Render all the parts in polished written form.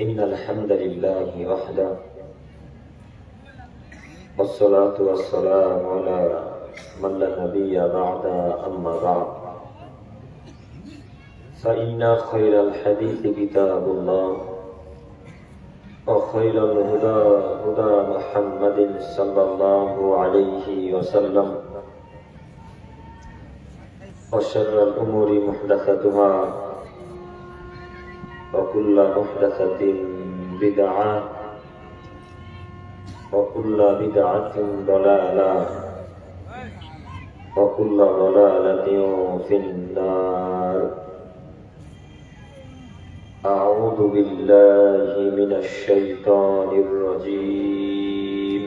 إن الحمد لله وحده والصلاة والسلام على من لا نبي بعد أما بعد فإن خير الحديث كتاب الله وخير الهدى هدى محمد صلى الله عليه وسلم وشر الأمور محدثاتها وكل محدثة بدعة وكل بدعة ضلالة وكل ضلالة في النار. أعوذ بالله من الشيطان الرجيم.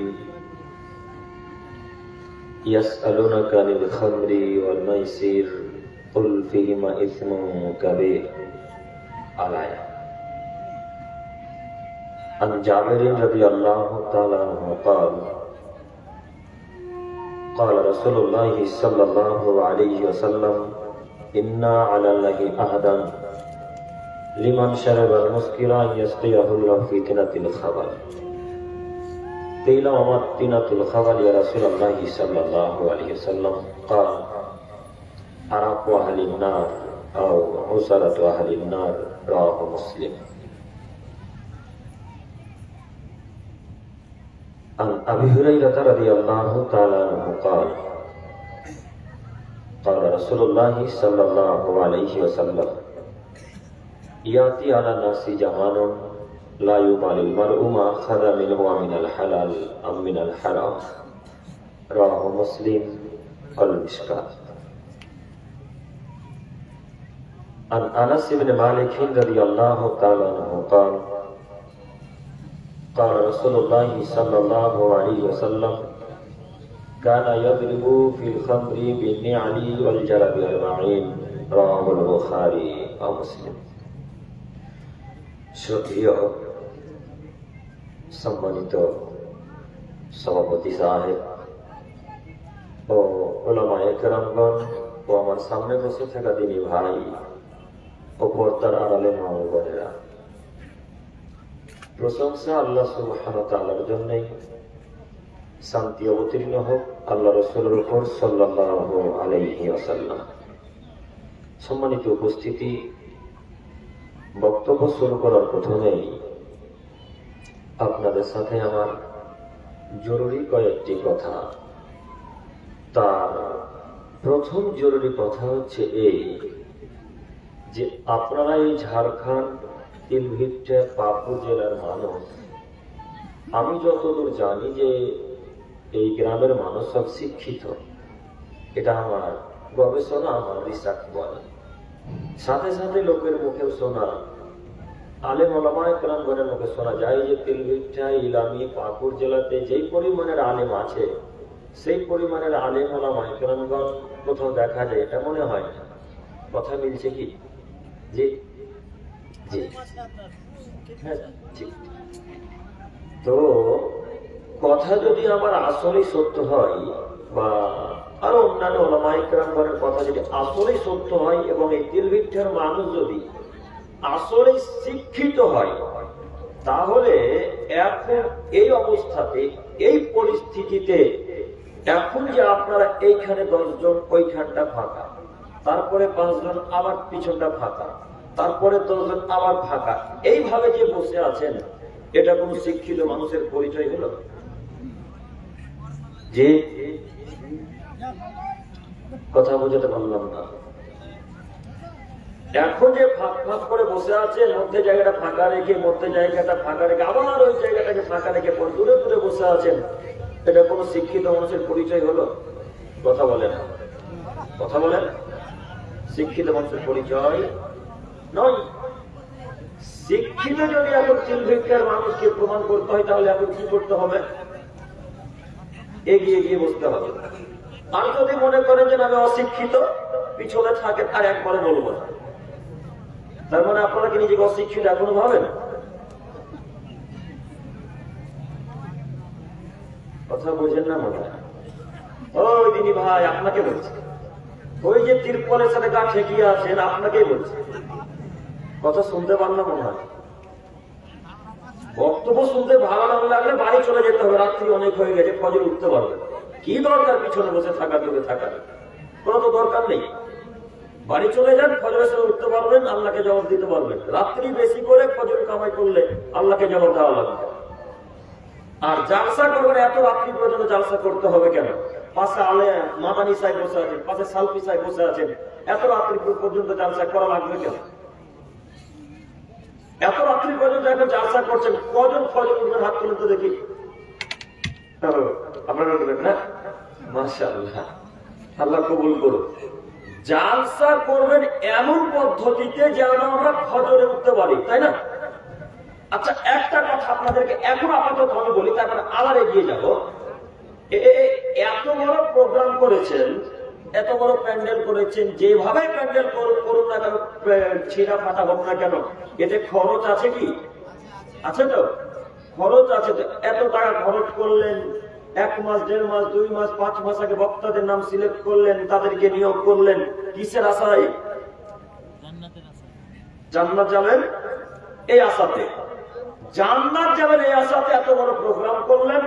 يسألونك عن الخمر والميسر قل فيهما إثم كبير. الآية. عن جابر رضي الله تعالى عنه قال قال رسول الله صلى الله عليه وسلم إنا على الله عهدا لمن شرب المسكر يسقيه الله في تنة الخبر. قيل وما تنة الخبر يا رسول الله صلى الله عليه وسلم؟ قال عرق أهل النار أو عسرة أهل النار. رواه مسلم. عن أبي هريرة رضي الله تعالى عنه قال قال رسول الله صلى الله عليه وسلم يأتي على الناس زمان لا يبالي المرء ما أخذ منه من الحلال أم من الحرام. رواه مسلم والمشكاة. عن أنس بن مالك رضي الله تعالى عنه قال قال رسول الله صلى الله عليه وسلم كان يضرب في الخمر بالنعل والجرب والمعين. رواه البخاري ومسلم. শ্রদ্ধেয় সম্মানিত সভাপতি সাহেব ও উলামায়ে কেরামগণ ও আমার সামনে বসে থাকা দিনী ভাই ও পর্দার আড়ালে মা ও বোনেরা, প্রশংসা আল্লাহ সুবহানাহু ওয়া তাআলার জন্যই, শান্তি অবতীর্ণ হোক আল্লাহ রাসূলের উপর সাল্লাল্লাহু আলাইহি ওয়াসাল্লাম। সম্মানিত উপস্থিতি, বক্তব্য শুরু করার প্রথমেই আপনাদের সাথে আমার জরুরি কয়েকটি কথা। তার প্রথম জরুরি কথা হচ্ছে এই যে আপনারা এই ঝাড়খণ্ড তিলভিট্টা পাকুড় জেলার মানুষ, আমি যতদূর জানি যে এই গ্রামের মানুষ সব শিক্ষিত। এটা আমার গবেষণা, আমার রিসার্চ বলে। সাথে সাথে লোকের মুখেও শোনা, আলেম ওলামায়ে কেরামগণের মুখে শোনা যায় যে তিলভিট্টা ইলামি পাকুড় জেলাতে যেই পরিমাণের আলেম আছে সেই পরিমাণের আলেম ওলামায়ে কেরামগণ কোথাও দেখা যায়, এটা মনে হয় না। কথা মিলছে কি? জি জি হ্যাঁ, ঠিক। তো কথা যদি আমার আসলেই সত্য হয় বা আরো অন্যান্য ওলামায়ে কেরামগণের কথা যদি আসলেই সত্য হয় এবং এই তিলভিট্টার মানুষ যদি আসলে শিক্ষিত হয়, তাহলে এখন এই অবস্থাতে এই পরিস্থিতিতে এখন যে আপনারা এইখানে 10 জন, ওইখানটা ফাঁকা, তারপরে 5 জন আবার পিছনটা ফাঁকা, তারপরে 10 জন আবার ফাঁকা, এইভাবে যে বসে আছেন, এটা কোন শিক্ষিত মানুষের পরিচয় হলো? যে কথা বুঝতে পারলাম না। এখন যে ফাঁক ফাঁক করে বসে আছে, মধ্যে জায়গাটা ফাঁকা রেখে আবার ওই জায়গাটাকে ফাঁকা রেখে দূরে দূরে বসে আছেন, এটা কোন শিক্ষিত মানুষের পরিচয় হলো? কথা বলেন, কথা বলেন। শিক্ষিত মানুষের পরিচয় নয়। শিক্ষিত যদি এখন তিলভিট্টার মানুষকে প্রমাণ করতে হয়, তাহলে এখন কি করতে হবে? এগিয়ে গিয়ে বসতে হবে। আর যদি মনে করেন যে আমি অশিক্ষিত, পিছনে থাকে, আর একবারে বলবো না। তার মানে আপনারা কি নিজেকে অশিক্ষিত এখনো ভাবেন? কথা বোঝেন না মনে হয়? ওই দিনী ভাই আপনাকে বলছে, ওই যে তিরপলের সাথে গা ঠেকিয়ে আছেন, আপনাকেই বলছে। কথা শুনতে পান না মনে হয়? বক্তব্য শুনতে ভালো না লাগলে বাড়ি চলে যেতে হবে, রাত্রি অনেক হয়ে গেছে, ফজরে উঠতে পারবে। কি দরকার পিছনে বসে থাকা, দূরে থাকার কোনো তো দরকার নেই। বাড়ি চলে যান, ফজরের সময় উঠতে পারবেন, আল্লাহকে জবাব দিতে পারবেন। রাত্রি বেশি করে ফজর কামাই করলে আল্লাহকে জবাব দেওয়া লাগবে। আর জালসা করবেন, এত রাত্রি পর্যন্ত জালসা করতে হবে কেন? পাশে আলে মাদানি সাহেব বসে আছেন, পাশে সালফি সাহেব বসে আছেন, এত রাত্রি পর্যন্ত জালসা করা লাগবে কেন? এত রাত্রি পর্যন্ত এখন জালসা করছেন, কজন ফজর উঠবেন? হাত তুলে তো দেখি। আপনারা উঠবেন না? মাশাআল্লাহ, আল্লাহ কবুল করুন। জালসা করবেন এমন পদ্ধতিতে যেন আমরা ফজরে উঠতে পারি, তাই না? আচ্ছা, একটা কথা আপনাদেরকে এখন আপাতত আমি বলি, তারপরে আবার এগিয়ে যাব। এত বড় প্রোগ্রাম করেছেন, এত বড় প্যান্ডেল করেছেন, যেভাবে প্যান্ডেল করুন না কেন, ছিঁড়া ফাটা হোক না কেন, এতে খরচ আছে কি? আছে তো, খরচ আছে তো। এত টাকা খরচ করলেন, 1 মাস, 1.5 মাস, 2 মাস, 5 মাস আগে বক্তাদের নাম সিলেক্ট করলেন, তাদেরকে নিয়োগ করলেন, কিসের আশায়? জান্নাত যাবেন এই আশাতে, জান্নাত যাবেন এই আশাতে এত বড় প্রোগ্রাম করলেন,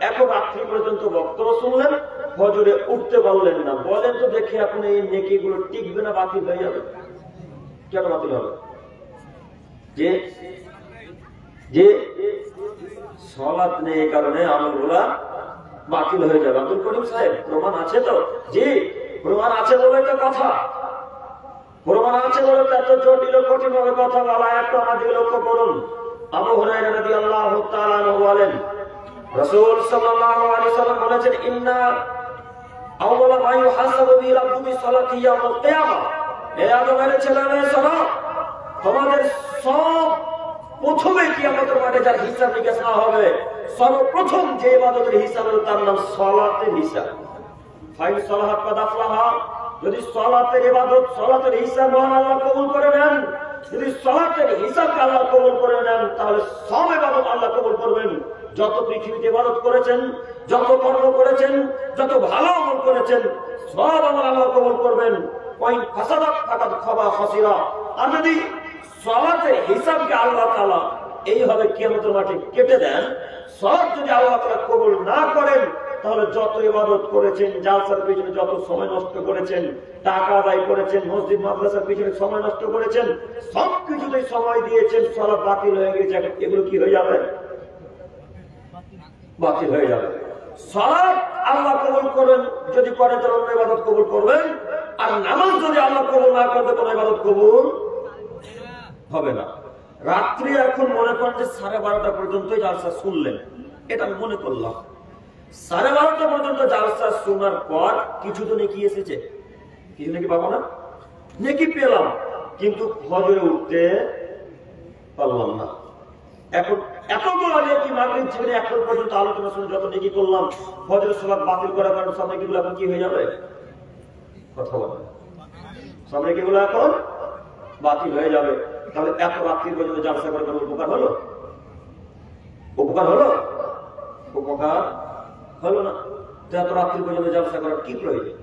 এখন রাত্রি পর্যন্ত বক্তব্য শুনলেন, ফজরে উঠতে পারলেন না। বলেন তো দেখে, আপনি এই নেকি গুলো টিকবে না বাতিল হয়ে যাবে? কেন বাতিল হবে? যে যে সালাত নেই, এই কারণে আমলগুলা বাতিল হয়ে যাবে। আব্দুল করিম সাহেব, প্রমাণ আছে তো? জি, প্রমাণ আছে বলে তো কথা, প্রমাণ আছে বলে তো এত জটিল কঠিন ভাবে কথা বলা। একটা আমাদের লক্ষ্য করুন। আবু হুরায়রা রাদিয়াল্লাহু তাআলা আনহু বলেন, রাসূল সাল্লাল্লাহু আলাইহি ওয়াসাল্লাম বলেছেন, ইন্না আউওয়ালা মা ইউহাসাবু বিল আবদু বিসসালাতি ইয়াউমুল কিয়ামা। হে আদমের ছেলেমেয়ে শোনো, তোমাদের সব প্রথমে কিয়ামতের মাঠে যার হিসাব নিকাশ না হবে, সর্বপ্রথম যে ইবাদতের হিসাব হবে তার নাম সালাতের হিসাব। ফাইন সালাহাত কাদ আফলাহা, যদি সালাতের ইবাদত, সালাতের হিসাব আল্লাহ কবুল করে নেন, যদি সালাতের হিসাবকে আল্লাহ কবুল করে নেন, তাহলে সব ইবাদত আল্লাহ কবুল করবেন। যত পৃথিবীতে ইবাদত করেছেন, যত কর্ম করেছেন, যত ভালো আমল করেছেন, সব আমল আল্লাহ কবুল করবেন। ওয়াইন ফাসাদাত ফাকাদ খাবা খাসিরা। আর যদি সালাতের হিসাবকে আল্লাহ তাআলা এইভাবে কিয়ামতের মাঠে কেটে দেন, সব যদি আল্লাহ তাআলা কবুল না করেন, তাহলে যত ইবাদত করেছেন, জালসার পিছনে যত সময় নষ্ট করেছেন, টাকা আদায় করেছেন, মসজিদ মাদ্রাসার পিছনে সময় নষ্ট করেছেন, সবকিছুতে সময় দিয়েছেন, সালাত বাতিল হয়ে গেছে। এগুলো কি হয়ে যাবে? বাতিল হয়ে যাবে। সালাত আল্লাহ কবুল করেন, যদি করেন তাহলে অন্য ইবাদত কবুল করবেন। আর নামাজ যদি আল্লাহ কবুল না করেন, কোনো ইবাদত কবুল হবে না। রাত্রি এখন মনে করেন যে 12:30 পর্যন্ত জালসা শুনলেন, এটা আমি মনে করলাম। 12:30 পর্যন্ত জালসা শোনার পর কিছু তো নেকি এসেছে, কিছু নেকি পাবো না? নেকি পেলাম, কিন্তু ফজরে উঠতে পারলাম না। এখন এতগুলো নেকি মাগরিব জীবনে এখন পর্যন্ত আলোচনা শুনে যত নেকি করলাম, ফজরের সালাত বাতিল করার কারণে সব নেকিগুলো এখন কি হয়ে যাবে? কথা বলেন, সব নেকিগুলো এখন বাতিল হয়ে যাবে। তাহলে এত রাত্রি পর্যন্ত জালসা করে কোনো উপকার হলো? উপকার হলো? উপকার হলো না। তো এত রাত্রি পর্যন্ত জালসা করার কি প্রয়োজন?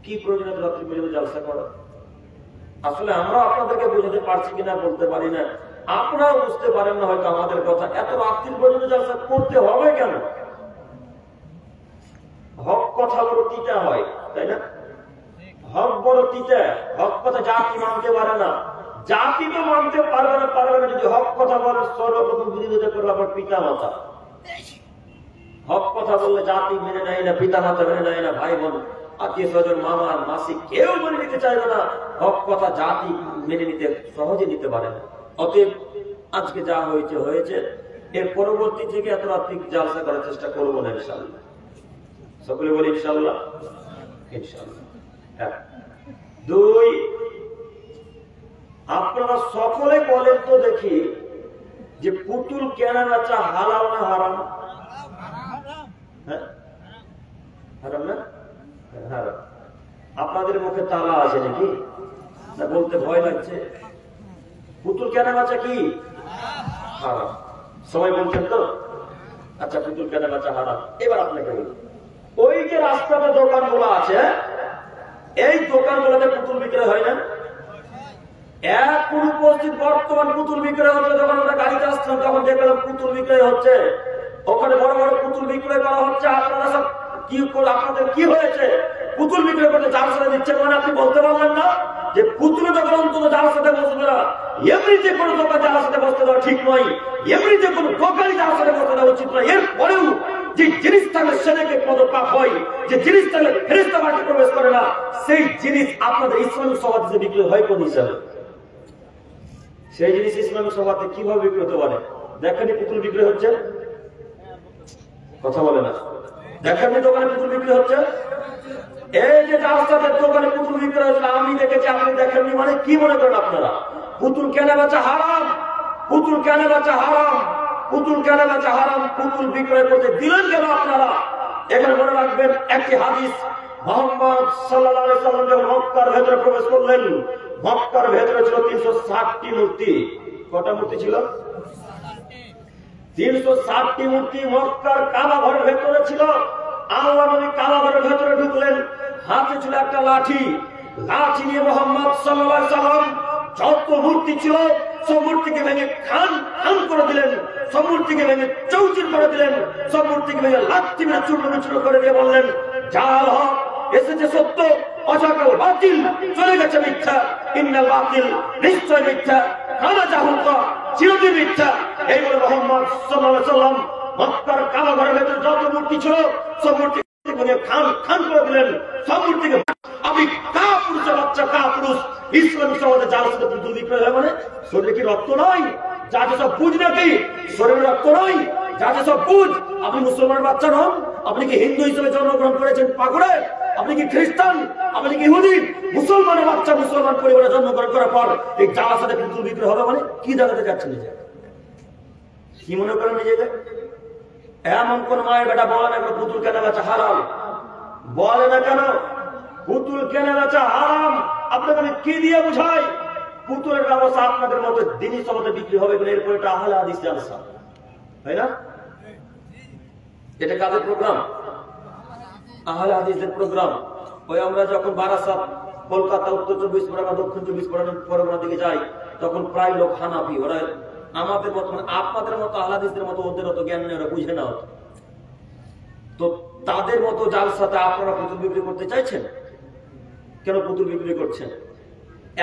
কি প্রয়োজন এত রাত্রি পর্যন্ত জালসা করা? আসলে আমরা আপনাদেরকে বুঝাতে পারছি কিনা বলতে পারি না, আপনারা বুঝতে পারেন না হয়তো আমাদের কথা। এত রাত্রি পর্যন্ত জালসা করতে হবে কেন? হক কথা বড় তিতা হয়, তাই না? হক বড় তিতা। হক কথা জাতি মানতে পারে না, জাতি তো মানতে পারবে না, পারবে না। যদি হক কথা বলে, সর্বপ্রথম বিরোধিতা করবে আপনার পিতা মাতা। হক কথা বললে জাতি মেনে নেয় না, পিতা মাতা মেনে নেয় না, ভাই বোন, আত্মীয় স্বজন, মামা মাসি কেউ মেনে নিতে চাইবে না। হক কথা জাতি মেনে নিতে সহজে নিতে পারে না। অতএব আজকে যা হয়েছে হয়েছে, এর পরবর্তী থেকে এত রাত্রি জালসা করার চেষ্টা করবো না ইনশাআল্লাহ। সকলে বলি ইনশাআল্লাহ। ইনশাআল্লাহ। 2, আপনারা সকলে বলেন তো দেখি যে পুতুল কেনা বেচা হালাল না হারাম? হারাম না? হারাম। আপনাদের মুখে তালা আছে নাকি? না বলতে ভয় লাগছে? পুতুল কেনা বেচা কি হারাম? সবাই বলছেন তো? আচ্ছা, পুতুল কেনা বেচা হারাম। এবার আপনাকে বলুন, ওই যে রাস্তাতে দোকানগুলো আছে, এই দোকানগুলোতে পুতুল বিক্রি হয় না? 1 এখন উপস্থিত বর্তমান পুতুল বিক্রয় হচ্ছে। যখন আমরা গাড়িতে আসছিলাম তখন দেখলাম পুতুল বিক্রয় হচ্ছে, ওখানে বড় বড় পুতুল বিক্রয় করা হচ্ছে। আপনারা সব কি করে, আপনাদের কি হয়েছে? পুতুল বিক্রয় করতে যার সাথে দিচ্ছেন মানে আপনি বলতে পারলেন না যে পুতুল দোকান অন্তত যার সাথে বসবে না, এমনিতে কোনো দোকান যার সাথে বসতে দেওয়া ঠিক নয়, এমনিতে কোনো দোকানই যার সাথে বসতে দেওয়া উচিত নয়। এরপরেও যে জিনিস থাকলে সেটাকে পদপাপ হয়, যে জিনিস থাকলে ফেরেশতা বাড়িতে প্রবেশ করে না, সেই জিনিস আপনাদের ইসলামিক সভাতে বিক্রি হয় কোন হিসাবে? সেই জিনিস ইসলামিক সভাতে কিভাবে বিক্রি হতে পারে? দেখেনি পুতুল বিক্রি হচ্ছে, কথা বলে না। দেখেননি দোকানে পুতুল বিক্রি হচ্ছে? এই যে রাস্তাদের দোকানে পুতুল বিক্রি হচ্ছে আমি দেখেছি, আপনি দেখেননি মানে কি মনে করেন আপনারা? পুতুল কেনা বেচা হারাম, পুতুল কেনা বেচা হারাম, পুতুল কেনা বেচা হারাম। পুতুল বিক্রয় করতে দিলেন কেন আপনারা? এখানে মনে রাখবেন একটি হাদিস, মুহাম্মদ সাল্লাল্লাহু আলাইহি সাল্লাম যখন মক্কার ভেতরে প্রবেশ করলেন, মক্কার ভেতরে ছিল 360টি মূর্তি। কটা মূর্তি ছিল? 360টি মূর্তি মক্কার কাবা ঘরের ভেতরে ছিল। আল্লাহ নবী কাবা ঘরের ভেতরে ঢুকলেন, হাতে ছিল একটা লাঠি, লাঠি নিয়ে মুহাম্মদ সাল্লাল্লাহু আলাইহি সাল্লাম যত মূর্তি ছিল সব মূর্তিকে ভেঙে খান খান করে দিলেন, সব মূর্তিকে ভেঙে চৌচির করে দিলেন, সব মূর্তিকে ভেঙে লাঠি মেরে চূর্ণ বিচূর্ণ করে দিয়ে বললেন, জাল হক এসেছে সত্য, অজাকাল বাতিল চলে গেছে মিথ্যা, ইন্নাল বাতিল নিশ্চয় মিথ্যা, কানা জাহুকা চিরদিন মিথ্যা। এই বলে মুহাম্মদ সাল্লাল্লাহু আলাইহি সাল্লাম মক্কার কাবা ঘরের ভেতরে যত মূর্তি ছিল সব মূর্তি ভেঙে খান খান করে দিলেন, সব মূর্তিকে। আমি কাপুরুষের বাচ্চা, কাপুরুষ ইসলামী সমাজে যার সাথে পুতুল বিক্রয় হয় মানে শরীরে কি রক্ত নয়? যাতে সব বুঝ নাকি শরীরে রক্ত নয়? যাতে সব বুঝ। আপনি মুসলমানের বাচ্চা নন? আপনি কি হিন্দু হিসেবে জন্মগ্রহণ করেছেন পাগড়ে? আপনি কি খ্রিস্টান? আপনি কি ইহুদি? মুসলমানের বাচ্চা মুসলমান পরিবারে জন্মগ্রহণ করার পর এই যার সাথে পুতুল বিক্রয় হবে মানে কি দেখাতে যাচ্ছে নিজে? কি মনে করেন নিজেকে? এমন কোন মায়ের বেটা বলে না পুতুল কেনা বেচা হারাম, বলে না কেন পুতুল কেনা বেচা হারাম? আপনাকে আমি কি দিয়ে বুঝাই? পুতুলের ব্যবস্থা আপনাদের মতো দিনই সমাজে বিক্রি হবে, এরপর এটা আহলে হাদিস জালসা, তাই না? এটা কাদের প্রোগ্রাম? আহলে হাদিসের প্রোগ্রাম। ওই আমরা যখন বারাসাত, কলকাতা, উত্তর 24 পরগনা, দক্ষিণ 24 পরগনা দিকে যাই তখন প্রায় লোক হানাফি। ওরা আমাদের মতো মানে আপনাদের মতো আহলে হাদিসদের মতো ওদের অত জ্ঞান নেই, ওরা বুঝে না। তো তাদের মতো জালসাতে আপনারা পুতুল বিক্রি করতে চাইছেন কেন? পুতুল বিক্রি করছেন?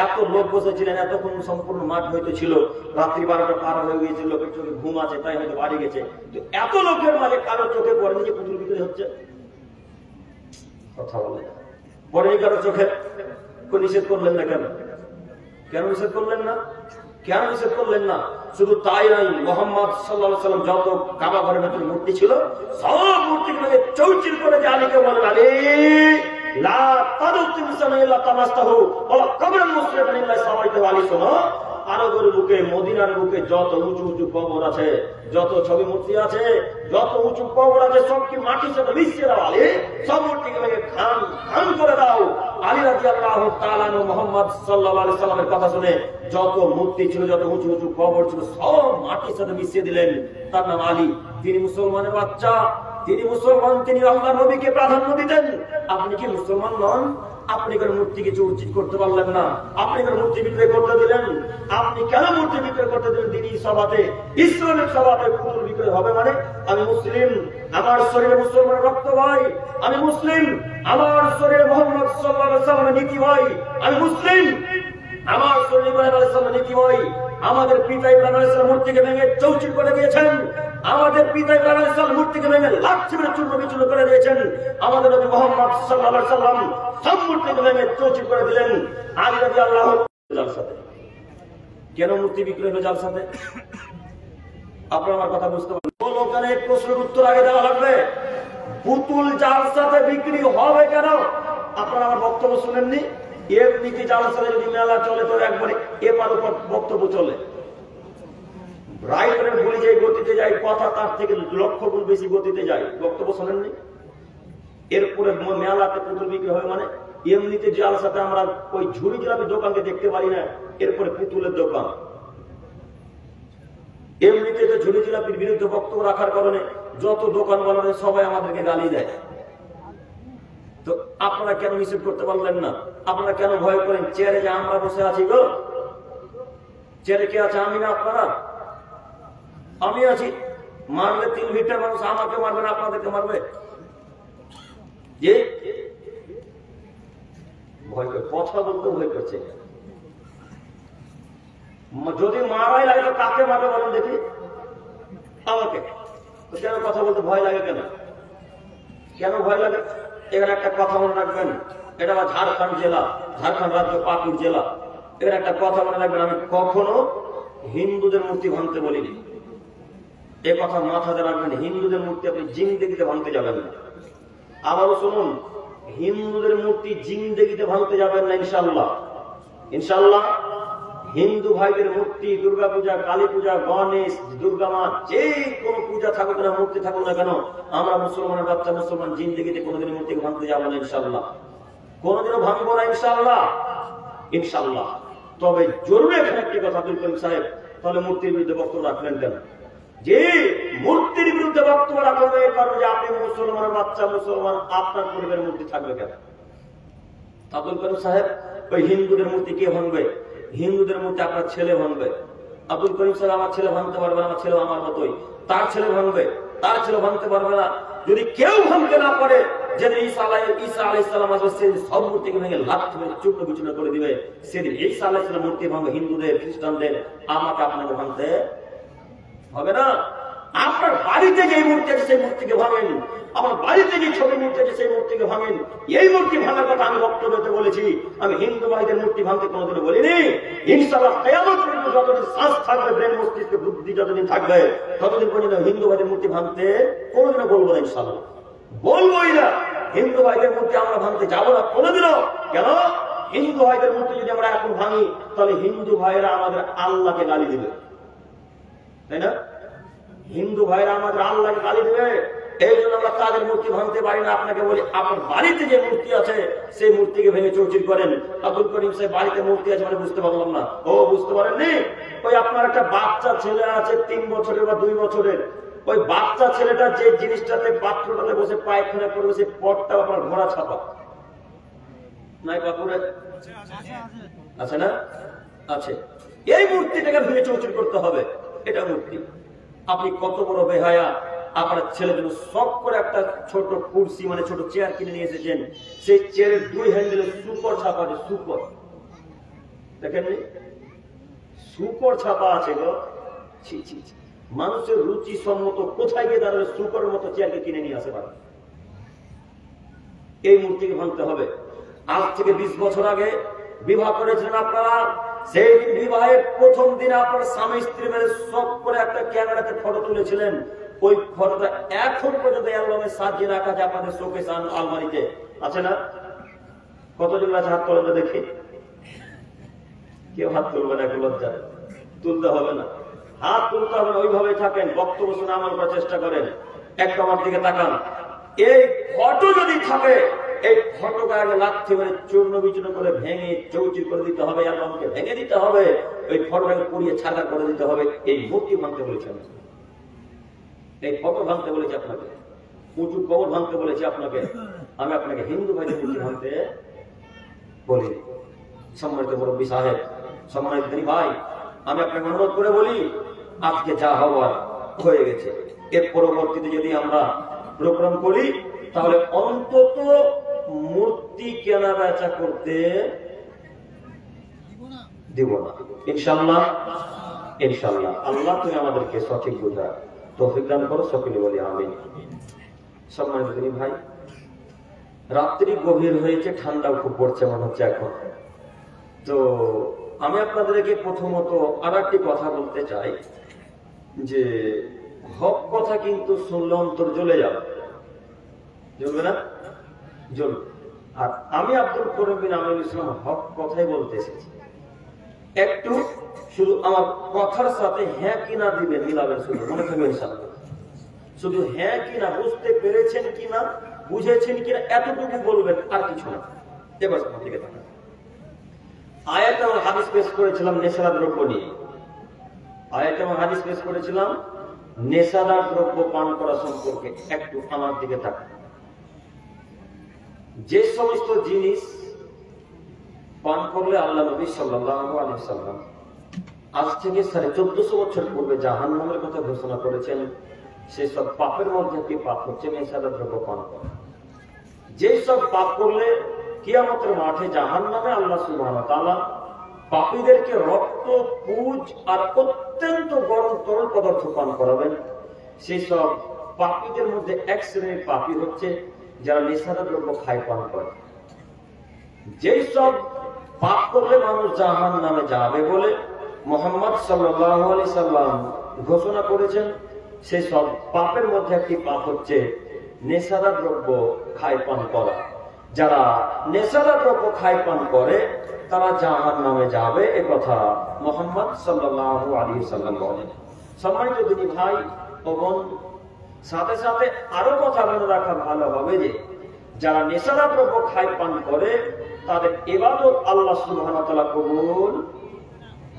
এত লোক বসেছিলেন, এতক্ষণ সম্পূর্ণ মাঠ হয়তো ছিল, রাত্রি 12টা পার হয়ে গিয়েছে, লোকের চোখে ঘুম আছে তাই হয়তো বাড়ি গেছে। এত লোকের মাঝে কারো চোখে পড়েনি যে পুতুল বিক্রি হচ্ছে? কথা বলে পরে কারো চোখে নিষেধ করলেন না কেন? কেন নিষেধ করলেন না? কেন নিষেধ করলেন না? শুধু তাই নয়, মুহাম্মদ সাল্লাল্লাহু আলাইহি সাল্লাম যত কাবা ঘরের ভেতরে মূর্তি ছিল সব মূর্তিগুলোকে চৌচির করে যে আলীকে বলেন, আলী লা তাদুতিমসানা ইল্লা তামাস্তাহু ওয়া কবরুল মুসলিমিন ইল্লা সাওয়াইতাহু। আলী শোনো, আরবের বুকে, মদিনার বুকে যত উঁচু উঁচু কবর আছে, যত ছবি মূর্তি আছে, যত উঁচু কবর আছে সব কি মাটির সাথে মিশিয়ে দাও আলী, সব মূর্তিকে ভেঙে খান খান করে দাও। আলী রাদিয়াল্লাহু তাআলা আনহু মুহাম্মদ সাল্লাল্লাহু আলাইহি সাল্লামের কথা শুনে যত মূর্তি ছিল, যত উঁচু উঁচু কবর ছিল সব মাটির সাথে মিশিয়ে দিলেন। তার নাম আলী। তিনি মুসলমানের বাচ্চা, তিনি মুসলমান, তিনি আল্লাহর নবীকে প্রাধান্য দিতেন। আপনি কি মুসলমান নন? আপনি কেন মূর্তিকে চৌচির করতে পারলেন না? আপনি কেন মূর্তি বিক্রয় করতে দিলেন? আপনি কেন মূর্তি বিক্রয় করতে দিলেন? দিনই সভাতে, ইসলামের সভাতে পুতুল বিক্রয় হবে মানে আমি মুসলিম, আমার শরীরে মুসলমানের রক্ত ভাই, আমি মুসলিম, আমার শরীরে মুহাম্মদ সাল্লাল্লাহু আলাইহি সাল্লামের নীতি ভাই, আমি মুসলিম, আমার শরীরে ইব্রাহিম আলাইহিস সালামের নীতি ভাই। আমাদের পিতা ইব্রাহিম আলাইহিস সালাম মূর্তিকে ভেঙে চৌচির করে দিয়েছেন, আমাদের পিতা ইব্রাহিম আলাইহিস সালাম মূর্তিকে ভেঙে লাঠি মেরে চূর্ণ বিচূর্ণ করে দিয়েছেন। আমাদের নবী মুহাম্মদ সাল্লাল্লাহু আলাইহি সাল্লাম সব মূর্তিকে ভেঙে চৌচির করে দিলেন। আলী রাদিয়াল্লাহু জালসাতে কেন মূর্তি বিক্রি হলো? জালসাতে আপনারা আমার কথা বুঝতে পারবেন। ওখানে প্রশ্নের উত্তর আগে দেওয়া লাগবে। পুতুল জালসাতে বিক্রি হবে কেন? আপনারা আমার বক্তব্য শুনেননি? এমনিতে জালসাতে যদি মেলা চলে তো একবারে এপার ওপর বক্তব্য চলে, রাইটারের বলি যে গতিতে যায় কথা তার থেকে লক্ষ গুণ বেশি গতিতে যায়। বক্তব্য শোনেননি? এরপরে মেলাতে পুতুল বিক্রি হয় মানে এমনিতে জালসাতে আমরা ওই ঝুড়ি জিলাপি দোকানকে দেখতে পারি না, এরপরে পুতুলের দোকান। এমনিতে তো ঝুড়ি জিলাপির বিরুদ্ধে বক্তব্য রাখার কারণে যত দোকান বানানো সবাই আমাদেরকে গালি দেয়। তো আপনারা কেন নিষেধ করতে পারলেন না? আপনারা কেন ভয় করেন? চেয়ারে যে আমরা বসে আছি গো, চেয়ারে কে আছে? আমি না আপনারা? আমি আছি। মারলে 3 লিটার মানুষ আমাকে মারবে না আপনাদেরকে মারবে? যে ভয় করে কথা বলতে ভয় করছে। যদি মারাই লাগে তো কাকে মারবে বলেন দেখি? আমাকে। তো কেন কথা বলতে ভয় লাগে? কেন কেন ভয় লাগে? এখানে একটা কথা মনে রাখবেন, এটা আমার ঝাড়খণ্ড জেলা, ঝাড়খণ্ড রাজ্য পাকুড় জেলা। এখানে একটা কথা মনে রাখবেন, আমি কখনো হিন্দুদের মূর্তি ভাঙতে বলিনি। এ কথা মাথাতে রাখবেন, হিন্দুদের মূর্তি আপনি জিন্দেগিতে ভাঙতে যাবেন না। আবারও শুনুন, হিন্দুদের মূর্তি জিন্দেগিতে ভাঙতে যাবেন না ইনশাল্লাহ। ইনশাল্লাহ হিন্দু ভাইদের মূর্তি, দুর্গা পূজা, কালী পূজা, গণেশ, দুর্গা মা, যে কোনো পূজা থাকুক না, মূর্তি থাকুক না কেন, আমরা মুসলমানের বাচ্চা মুসলমান জিন্দেগিতে কোনোদিন মূর্তিকে ভাঙতে যাবো না ইনশাল্লাহ। কোনোদিনও ভাঙবো না ইনশাল্লাহ। ইনশাল্লাহ। তবে জরুরি এখানে একটি কথা, আব্দুল করিম সাহেব, তাহলে মূর্তির বিরুদ্ধে বক্তব্য রাখলেন কেন? যে মূর্তির বিরুদ্ধে বক্তব্য রাখবেন এই কারণে যে আপনি মুসলমানের বাচ্চা মুসলমান, আপনার পরিবারের মূর্তি থাকবে কেন? আব্দুল করিম সাহেব, ওই হিন্দুদের মূর্তি কে ভাঙবে? হিন্দুদের মূর্তি আপনার ছেলে ভাঙবে। আব্দুল করিম সাহেব, আমার ছেলে ভাঙতে পারবে না, আমার ছেলে আমার মতোই, তার ছেলে ভাঙবে, তার ছেলে ভাঙতে পারবে না। যদি কেউ ভাঙতে না পারে, যেদিন ঈসা আলাইহিস সালাম আসবে সেদিন সব মূর্তিকে ভেঙে লাথি মেরে চূর্ণ বিচূর্ণ করে দিবে। সেদিন ঈসা আলাইহিস সালাম মূর্তি ভাঙবে হিন্দুদের, খ্রিস্টানদের, আমাকে আপনাকে ভাঙতে হবে না। আপনার বাড়িতে যে মূর্তি আছে সেই মূর্তিকে ভাঙেন, আমার বাড়িতে যে ছোট মূর্তি আছে সেই মূর্তিকে ভাঙেন। এই মূর্তি ভাঙার কথা আমি বক্তব্যতে বলেছি, আমি হিন্দু ভাইদের মূর্তি ভাঙতে কোনোদিনও বলিনি। ইনশাআল্লাহ কিয়ামত পর্যন্ত যতদিন শ্বাস থাকবে, ব্রেন মস্তিষ্কে বুদ্ধি যতদিন থাকবে, ততদিন পর্যন্ত হিন্দু ভাইদের মূর্তি ভাঙতে কোনোদিনও বলবো না ইনশাআল্লাহ। বলবোই না। হিন্দু ভাইদের মূর্তি আমরা ভাঙতে যাবো না কোনোদিনও। কেন? হিন্দু ভাইদের মূর্তি যদি আমরা এখন ভাঙি, তাহলে হিন্দু ভাইয়েরা আমাদের আল্লাহকে গালি দিবে, তাই না? হিন্দু ভাইরা আমাদের আল্লাহকে গালি দেবে। এই জন্য আমরা তাদের মূর্তি ভাঙতে পারি না। আপনাকে বলি, আপনার বাড়িতে যে মূর্তি আছে সেই মূর্তিকে ভেঙে চৌচির করেন। আব্দুল করিম সাহেব, বাড়িতে মূর্তি আছে মানে বুঝতে পারলাম না। ও বুঝতে পারেননি? ওই আপনার একটা বাচ্চা ছেলে আছে 3 বছরের বা 2 বছরের, ওই বাচ্চা ছেলেটা যে জিনিসটাতে পাত্রটাতে বসে পায়খানা করবে, সেই পটটা আপনার ঘোড়া ছাপা নাই পাকুড়ে আছে না? আছে। এই মূর্তিটাকে ভেঙে চৌচির করতে হবে। এটা মূর্তি। আপনি কত বড় বেহায়া, আপনার ছেলের জন্য শখ করে একটা ছোট কুর্সি মানে ছোট চেয়ার কিনে নিয়ে এসেছেন, সেই চেয়ারের 2 হ্যান্ডেলে সুপর ছাপা আছে। সুপর দেখেননি? সুপর ছাপা আছে গো। ছি ছি ছি। মানুষের রুচি সম্মত কোথায় গিয়ে দাঁড়াবে সুপরের মতো চেয়ারকে কিনে নিয়ে আসে পারে? এই মূর্তিকে ভাঙতে হবে। আজ থেকে 20 বছর আগে বিবাহ করেছিলেন আপনারা, সেই বিবাহের প্রথম দিনে আপনার স্বামী স্ত্রী মিলে শখ করে একটা ক্যামেরাতে ফটো তুলেছিলেন। ওই ফটোটা এখন পর্যন্ত অ্যালবামে সাজিয়ে রাখা আছে আপনাদের শোকেস আলমারিতে, আছে না? কতজন আছে? হাত তোলেন দেখি। কেউ হাত তুলবে না, লজ্জা তুলতে হবে না, হাত তুলতে হবে না, ওইভাবে থাকেন, বক্তব্য শুনে আমল করার চেষ্টা করেন। একটা আমার দিকে তাকান। এই ফটো যদি থাকে, এই ফটোকে আগে লাথি মেরে চূর্ণ বিচূর্ণ করে ভেঙে চৌচির করে দিতে হবে, অ্যালবামকে ভেঙে দিতে হবে, ওই ফটোটাকে পুড়িয়ে ছাড়া করে দিতে হবে। এই মূর্তি ভাঙতে বলেছেন, এই ফটো ভাঙতে বলেছি আপনাকে, উঁচু কবর ভাঙতে বলেছি আপনাকে। আমি আপনাকে হিন্দু ভাইদের মূর্তি ভাঙতে বলি। সম্মানিত মুরব্বী সাহেব, সম্মানিত ভাই, আমি আপনাকে অনুরোধ করে বলি, আজকে যা হওয়ার হয়ে গেছে। এর পরবর্তীতে যদি আমরা প্রোগ্রাম করি, তাহলে অন্তত মূর্তি কেনা বেচা করতে দিব না ইনশাআল্লাহ। ইনশাআল্লাহ। আল্লাহ তুমি আমাদেরকে সঠিক বুঝার তৌফিক দান করো, সকলে বলি আমিন। সম্মানিত ভাই, রাত্রি গভীর হয়েছে, ঠান্ডাও খুব পড়ছে মনে হচ্ছে এখন। তো আমি আপনাদেরকে প্রথমত আর একটি কথা বলতে চাই যে হক কথা কিন্তু শুনলে অন্তর জ্বলে যাবে, জ্বলবে না? জ্বলবে। আর আমি আব্দুল করিম বিন আমিনুল ইসলাম হক কথাই বলতে এসেছি। একটু শুধু আমার কথার সাথে হ্যাঁ কিনা দিবেন, মিলাবেন, শুধু মনে থাকবে ইনশাআল্লাহ। শুধু হ্যাঁ কিনা, বুঝতে পেরেছেন কিনা, বুঝেছেন কিনা, এতটুকু বলবেন, আর কিছু না। এবার দিকে তাকান। আয়াতে আমরা হাদিস পেশ করেছিলাম নেশাদার দ্রব্য নিয়ে। আয়াতে আমরা হাদিস পেশ করেছিলাম নেশাদার দ্রব্য পান করা সম্পর্কে। একটু আমার দিকে তাকান। যে সমস্ত জিনিস পান করলে আল্লাহ নবী সাল্লাল্লাহু আলাইহি ওয়াসাল্লাম আজ থেকে 1450 বছর পূর্বে জাহান্নামের কথা ঘোষণা করেছেন। সেই সব পাপের মধ্যে একটি পাপ হচ্ছে নেশাদার দ্রব্য পান করা। যে সব পাপ করলে কিয়ামতের মাঠে জাহান্নামে আল্লাহ সুবহানাহু ওয়া তাআলা পাপীদেরকে রক্ত, পুজ আর অত্যন্ত গরম তরল পদার্থ পান করাবেন। সেই সব পাপীদের মধ্যে এক শ্রেণীর পাপী হচ্ছে যারা নেশাদার দ্রব্য খায়, পান করে। যেই সব পাপ করলে মানুষ জাহান্নামে যাবে বলে মুহাম্মদ সাল্লাল্লাহু আলাইহি সাল্লাম ঘোষণা করেছেন, সেই সব পাপের মধ্যে একটি পাপ হচ্ছে নেশাদার দ্রব্য খায়, পান করা। যারা নেশাদার দ্রব্য খায়, পান করে তারা জাহান্নামে যাবে, এ কথা মুহাম্মদ সাল্লাল্লাহু আলাইহি সাল্লাম বলেন। সম্মানিত দিনী ভাই ও বোন, সাথে সাথে আরো কথা মনে রাখা ভালো হবে যে যারা নেশাদার দ্রব্য খায়, পান করে তাদের ইবাদত আল্লাহ সুবহানাহু ওয়া তাআলা কবুল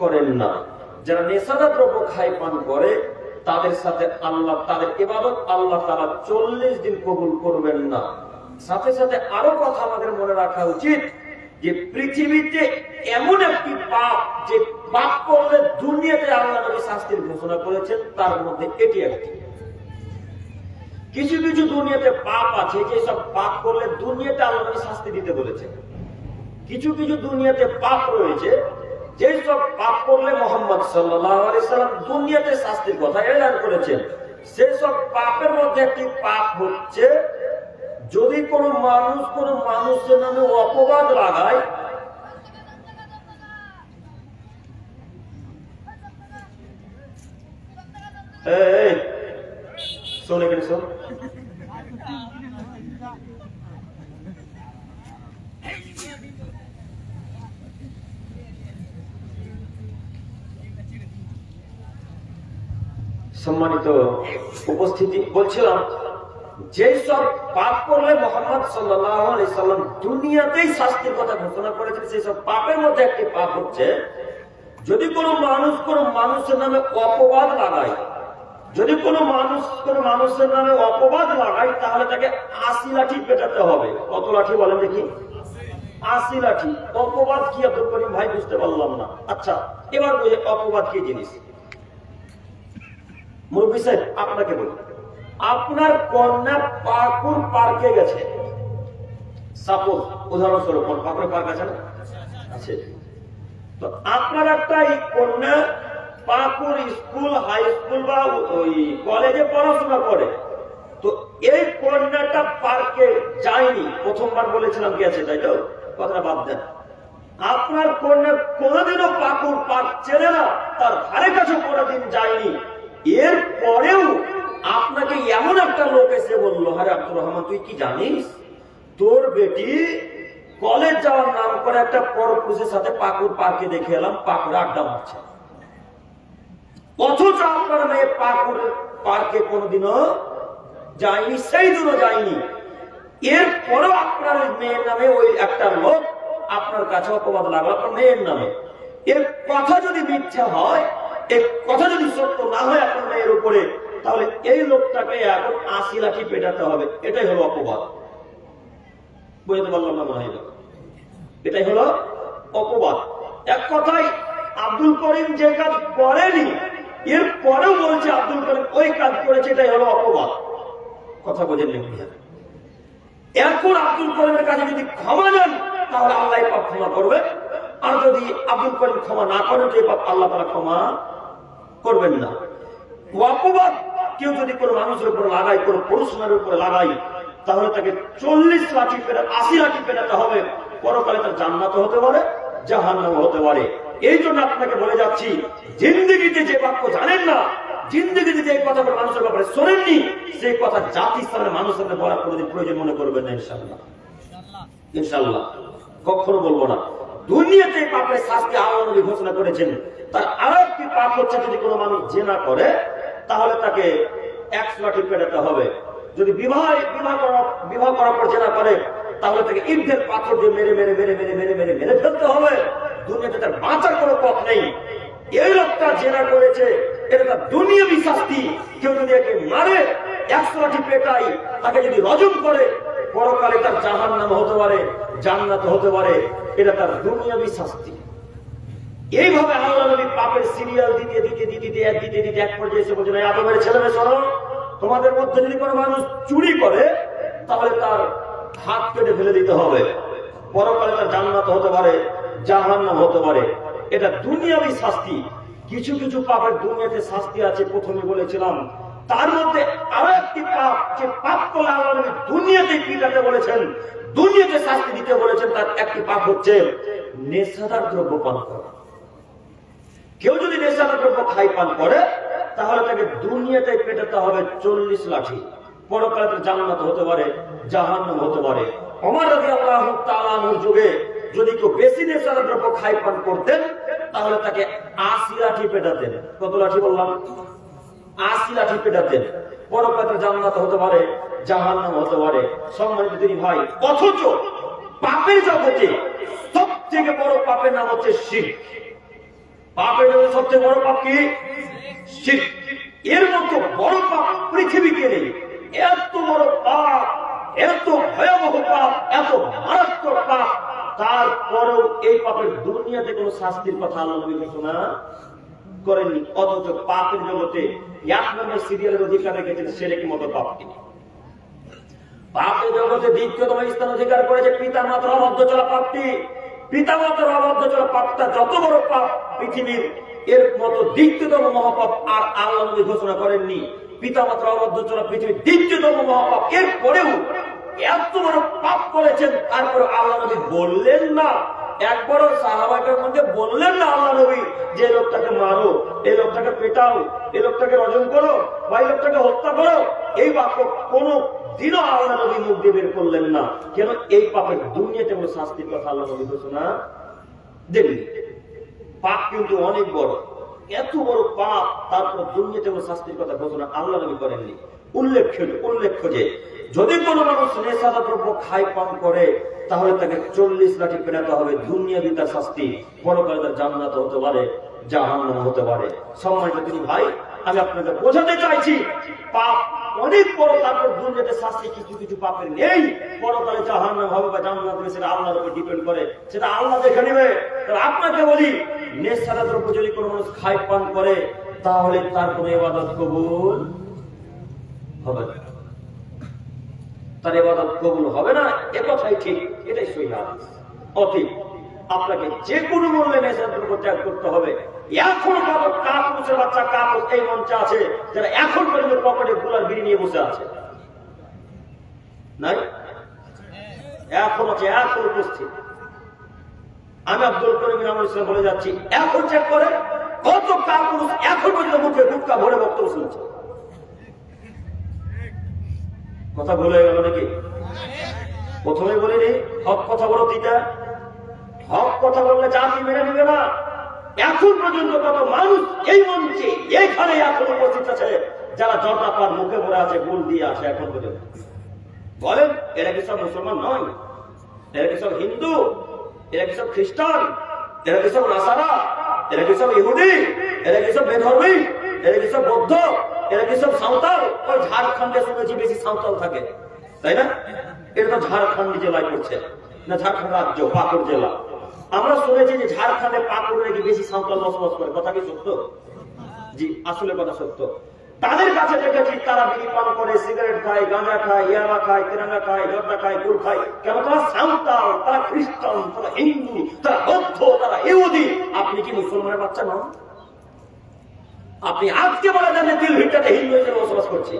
করেন না। যারা নেশাদার দ্রব্য খায়, পান করে তাদের সাথে আল্লাহ, তাদের ইবাদত আল্লাহ তাআলা 40 দিন কবুল করবেন না। সাথে সাথে আরো কথা আমাদের মনে রাখা উচিত যে পৃথিবীতে এমন একটি পাপ যে পাপ করলে দুনিয়াতে আল্লাহ নবী শাস্তির ঘোষণা করেছেন, তার মধ্যে এটি একটি। কিছু কিছু দুনিয়াতে পাপ আছে যে সব পাপ করলে দুনিয়াতে আল্লাহ নবী শাস্তি দিতে বলেছেন। কিছু কিছু দুনিয়াতে পাপ রয়েছে যে সব পাপ করলে মুহাম্মদ সাল্লাল্লাহু আলাইহি সাল্লাম দুনিয়াতে শাস্তির কথা এলান করেছেন। সেই সব পাপের মধ্যে একটি পাপ হচ্ছে যদি কোনো মানুষের নামে অপবাদ লাগায়, শোনে কেন শোন, সম্মানিত উপস্থিতি, বলছিলাম যে সব পাপ করলে মুহাম্মদ সাল্লাল্লাহু আলাইহি সাল্লাম দুনিয়াতেই শাস্তির কথা ঘোষণা করেছেন, সেই সব পাপের মধ্যে একটি পাপ হচ্ছে যদি কোনো মানুষের নামে অপবাদ লাগায়। যদি কোনো মানুষের নামে অপবাদ লাগায় তাহলে তাকে 80 লাঠি পেটাতে হবে। কত লাঠি বলেন দেখি? 80 লাঠি। অপবাদ কি আব্দুল করিম ভাই? বুঝতে পারলাম না। আচ্ছা, এবার বুঝে অপবাদ কি জিনিস। মুরব্বী সাহেব আপনাকে বলি, আপনার কন্যা পাকুর পার্কে গেছে, সাপোজ উদাহরণস্বরূপ পাকুর পার্ক আছে না, আছে। তো আপনার একটা কন্যা পাকুর স্কুল, হাই স্কুল বা ওই কলেজে পড়াশোনা করে। তো এই কন্যাটা পার্কে যায়নি, প্রথমবার বলেছিলাম গেছে, তাই তো? কথাটা বাদ দেন। আপনার কন্যা কোনোদিনও পাকুর পার্ক চেনে না, তার ধারে কাছে কোনোদিন যায়নি। এর পরেও আপনাকে এমন একটা লোক এসে বললো, আরে আব্দুর রহমান তুই কি জানিস তোর বেটি কলেজ যাওয়ার নাম করে একটা পরপুরুষের সাথে পাকুর পার্কে দেখে এলাম, পাকুরে আড্ডা মারছে। অথচ আপনার মেয়ে পাকুর পার্কে কোনোদিনও যায়নি, সেই দিনও যায়নি। এর পরেও আপনার মেয়ের নামে ওই একটা লোক আপনার কাছে অপবাদ লাগলো আপনার মেয়ের নামে। এর কথা যদি মিথ্যা হয়, এর কথা যদি সত্য না হয় আপনার মেয়ের উপরে, তাহলে এই লোকটাকে এখন 80 লাঠি পেটাতে হবে। এটাই হলো অপবাদ। বুঝতে পারলাম না মনে হয়? এটাই হলো অপবাদ। এক কথায় আব্দুল করিম যে কাজ করেনি, এর পরেও বলছে আব্দুল করিম ওই কাজ করেছে, এটাই হলো অপবাদ। কথা বোঝেননি? এখন আব্দুল করিমের কাছে যদি ক্ষমা নেন তাহলে আল্লাহ পাপ ক্ষমা করবে, আর যদি আব্দুল করিম ক্ষমা না করেন তো এই পাপ আল্লাহ তাআলা ক্ষমা করবেন না। অপবাদ কেউ যদি কোনো মানুষের উপর লাগায়, কোনো পুরুষের উপরে লাগায়, তাহলে তাকে 40 লাঠি পেটা, 80 লাঠি পেটাতে হবে। পরকালে তার জান্নাত হতে পারে, জাহান্নাম হতে পারে। এই জন্য আপনাকে বলে যাচ্ছি, জিন্দেগিতে যে বাক্য জানেন না, জিন্দেগিতে যে কথা মানুষের ব্যাপারে শোনেননি, সেই কথা জাতির সামনে মানুষের সামনে বলার কোনোদিন প্রয়োজন মনে করবেন না। ইনশাআল্লাহ, ইনশাআল্লাহ কখনো বলবো না। দুনিয়াতে পাপের শাস্তি আল্লাহ নবী ঘোষণা করেছেন। তার আর একটি পাপ হচ্ছে যদি কোনো মানুষ জিনা করে তাহলে তাকে 100 লাঠি পেটাতে হবে। যদি বিবাহ করার পর জিনা করে তাহলে তাকে ইটের পাথর দিয়ে মেরে মেরে মেরে মেরে মেরে মেরে মেরে ফেলতে হবে। দুনিয়াতে তার বাঁচার কোনো পথ নেই। এই লোকটা জিনা করেছে, এটা তার দুনিয়াবি শাস্তি। কেউ যদি একে মারে, 100 লাঠি পেটাই, তাকে যদি রজম করে, পরকালে তার জাহান্নাম হতে পারে, জান্নাত হতে পারে। এটা তার দুনিয়াবি শাস্তি। এইভাবে আল্লাহ নবী পাপের সিরিয়াল দিতে দিতে দিতে দিতে দিতে এক পর্যায়ে এসে বলছে, আদমের ছেলে মেয়ে শোনো, তোমাদের মধ্যে যদি কোনো মানুষ চুরি করে তাহলে তার হাত কেটে ফেলে দিতে হবে, পরকালে তার জান্নাত হতে পারে, জাহান্নাম হতে পারে। এটা দুনিয়াবি শাস্তি। কিছু কিছু পাপের দুনিয়াতে শাস্তি আছে, প্রথমে বলেছিলাম। তার মধ্যে আরো একটি পাপ, যে পাপ করলে আল্লাহ নবী দুনিয়াতে পিটাতে বলেছেন, দুনিয়াতে শাস্তি দিতে বলেছেন, তার একটি পাপ হচ্ছে নেশাদার দ্রব্য পান করা। কেউ যদি নেশাদার দ্রব্য খাই পান করে তাহলে তাকে দুনিয়াতে পেটাতে হবে 40 লাঠি, পরকালে তার জান্নাত হতে পারে, জাহান্নাম হতে পারে। ওমর রাদিয়াল্লাহু তাআলা আনহুর যুগে যদি কেউ বেশি নেশাদার দ্রব্য খাই পান করতেন তাহলে তাকে 80 লাঠি পেটাতেন। কত লাঠি বললাম? 80 লাঠি পেটাতেন, পরকালে জান্নাত হতে পারে, জাহান্নাম হতে পারে। সম্মানিত দিনী ভাই, অথচ পাপের জগতে সবথেকে বড় পাপের নাম হচ্ছে শিরক। পাপের জগতে সবচেয়ে বড় পাপ কি? শিরক। এর মতো বড় পাপ পৃথিবীতে নেই। এত বড় পাপ, এত ভয়াবহ পাপ, এত মারাত্মক পাপ, তারপরেও এই পাপের দুনিয়াতে কোনো শাস্তির কথা আল্লাহ নবী ঘোষণা করেননি। অথচ পাপের জগতে 1 নম্বর সিরিয়ালের অধিকার রেখেছেন শিরকের মতো পাপকে। পাপের জগতে দ্বিতীয়তম স্থান অধিকার করেছে পিতা মাতার অবাধ্য চলা পাপটি। পিতা মাতার অবাধ্য চলা পাপটা যত বড় পাপ পৃথিবীর, এর মতো দ্বিতীয়তম মহাপাপ আর আল্লাহ নবী ঘোষণা করেননি। পিতা মাতার অবাধ্য চলা পৃথিবীর দ্বিতীয়তম মহাপাপ, এরপরেও এত বড় পাপ করেছেন, তারপরে আল্লাহ নবী বললেন না, একবারও সাহাবাদের মধ্যে বললেন না আল্লাহ নবী যে লোকটাকে মারো, এই লোকটাকে পেটাও, এই লোকটাকে রজন করো, বা এই লোকটাকে হত্যা করো। এই বাক্য কোনো দিনও আল্লাহ নবী মুখ দিয়ে বের করলেন না। কেন? এই পাপের দুনিয়াতে কোনো শাস্তির কথা আল্লাহ নবী ঘোষণা দেননি। পাপ কিন্তু অনেক বড়, এত বড় পাপ, তারপর দুনিয়াতে কোনো শাস্তির কথা ঘোষণা আল্লাহ নবী করেননি। উল্লেখ্য যে যদি কোনো মানুষ নেশাদার দ্রব্য খাই পান করে তাহলে তাকে 40 লাঠি পেটাতে হবে, দুনিয়াবি তার শাস্তি, পরকালে তার জান্নাত হতে পারে, জাহান্নাম হতে পারে। সম্মানিত দিনী ভাই, আমি আপনাদের বোঝাতে চাইছি পাপ অনেক বড়, তারপর দুনিয়াতে শাস্তি কিছু কিছু পাপের নেই, পরকালে জাহান্নাম হবে বা জান্নাত হবে, সেটা আল্লাহর উপর ডিপেন্ড করে, সেটা আল্লাহ দেখে নেবে। তবে আপনাকে বলি, নেশাদার দ্রব্য যদি কোনো মানুষ খাই পান করে তাহলে তার কোনো ইবাদত কবুল হবে না, তার ইবাদত কবুল হবে না। এ কথাই ঠিক, এটাই সহিহ হাদিস। অতএব আপনাকে যে কোনো মূল্যে নেশাদার দ্রব্য ত্যাগ করতে হবে। এখন কাপুরুষের বাচ্চা কাপুরুষ এই মঞ্চে আছে যারা এখন পর্যন্ত পকেটে গুলার বিড়ি নিয়ে বসে আছে, নাই? এখন আছে, এখন উপস্থিত। আমি আব্দুল করিম আমল ইসলাম বলে যাচ্ছি, এখন চেক করে কত কাপুরুষ এখন পর্যন্ত মুখে গুটকা ভরে বক্তব্য শুনছে। কথা ভুলে গেল নাকি? প্রথমে বলিনি হক কথা বলো দিতা, হক কথা বললে জাতি মেনে নেবে না। এখন পর্যন্ত কত মানুষ এই মঞ্চে এইখানে এখন উপস্থিত আছে যারা জটা পার মুখে ভরে আছে, গোল দিয়ে আছে। এখন পর্যন্ত বলেন, এরা কি সব মুসলমান নয়? এরা কি সব হিন্দু? এরা কি সব খ্রিস্টান? এরা কি সব নাসারা? এরা কি সব ইহুদি? এরা কি সব বেধর্মী? এরা কি সব বৌদ্ধ? এরা কি সব সাঁওতাল? ওই ঝাড়খণ্ডে শুনেছি বেশি সাঁওতাল থাকে, তাই না? এটা তো ঝাড়খণ্ড জেলায় পড়ছে না, ঝাড়খণ্ড রাজ্য, পাকুড় জেলা। আমরা শুনেছি যে ঝাড়খণ্ডে পাকুড়ে নাকি বেশি সাঁওতাল বসবাস করে। কথা কি সত্য? জি, আসলে কথা সত্য। তাদের কাছে দেখেছি তারা বিড়ি পান করে, সিগারেট খায়, গাঁজা খায়, ইয়াবা খায়, তিরঙ্গা খায়, জর্দা খায়, গুড় খায়। কেন? তারা সাঁওতাল, তারা খ্রিস্টান, তারা হিন্দু, তারা বৌদ্ধ, তারা ইহুদি। আপনি কি মুসলমানের বাচ্চা নন? আপনি আজকে বলে দেন যে দিল ভিটাতে হিন্দু হিসেবে বসবাস করছি,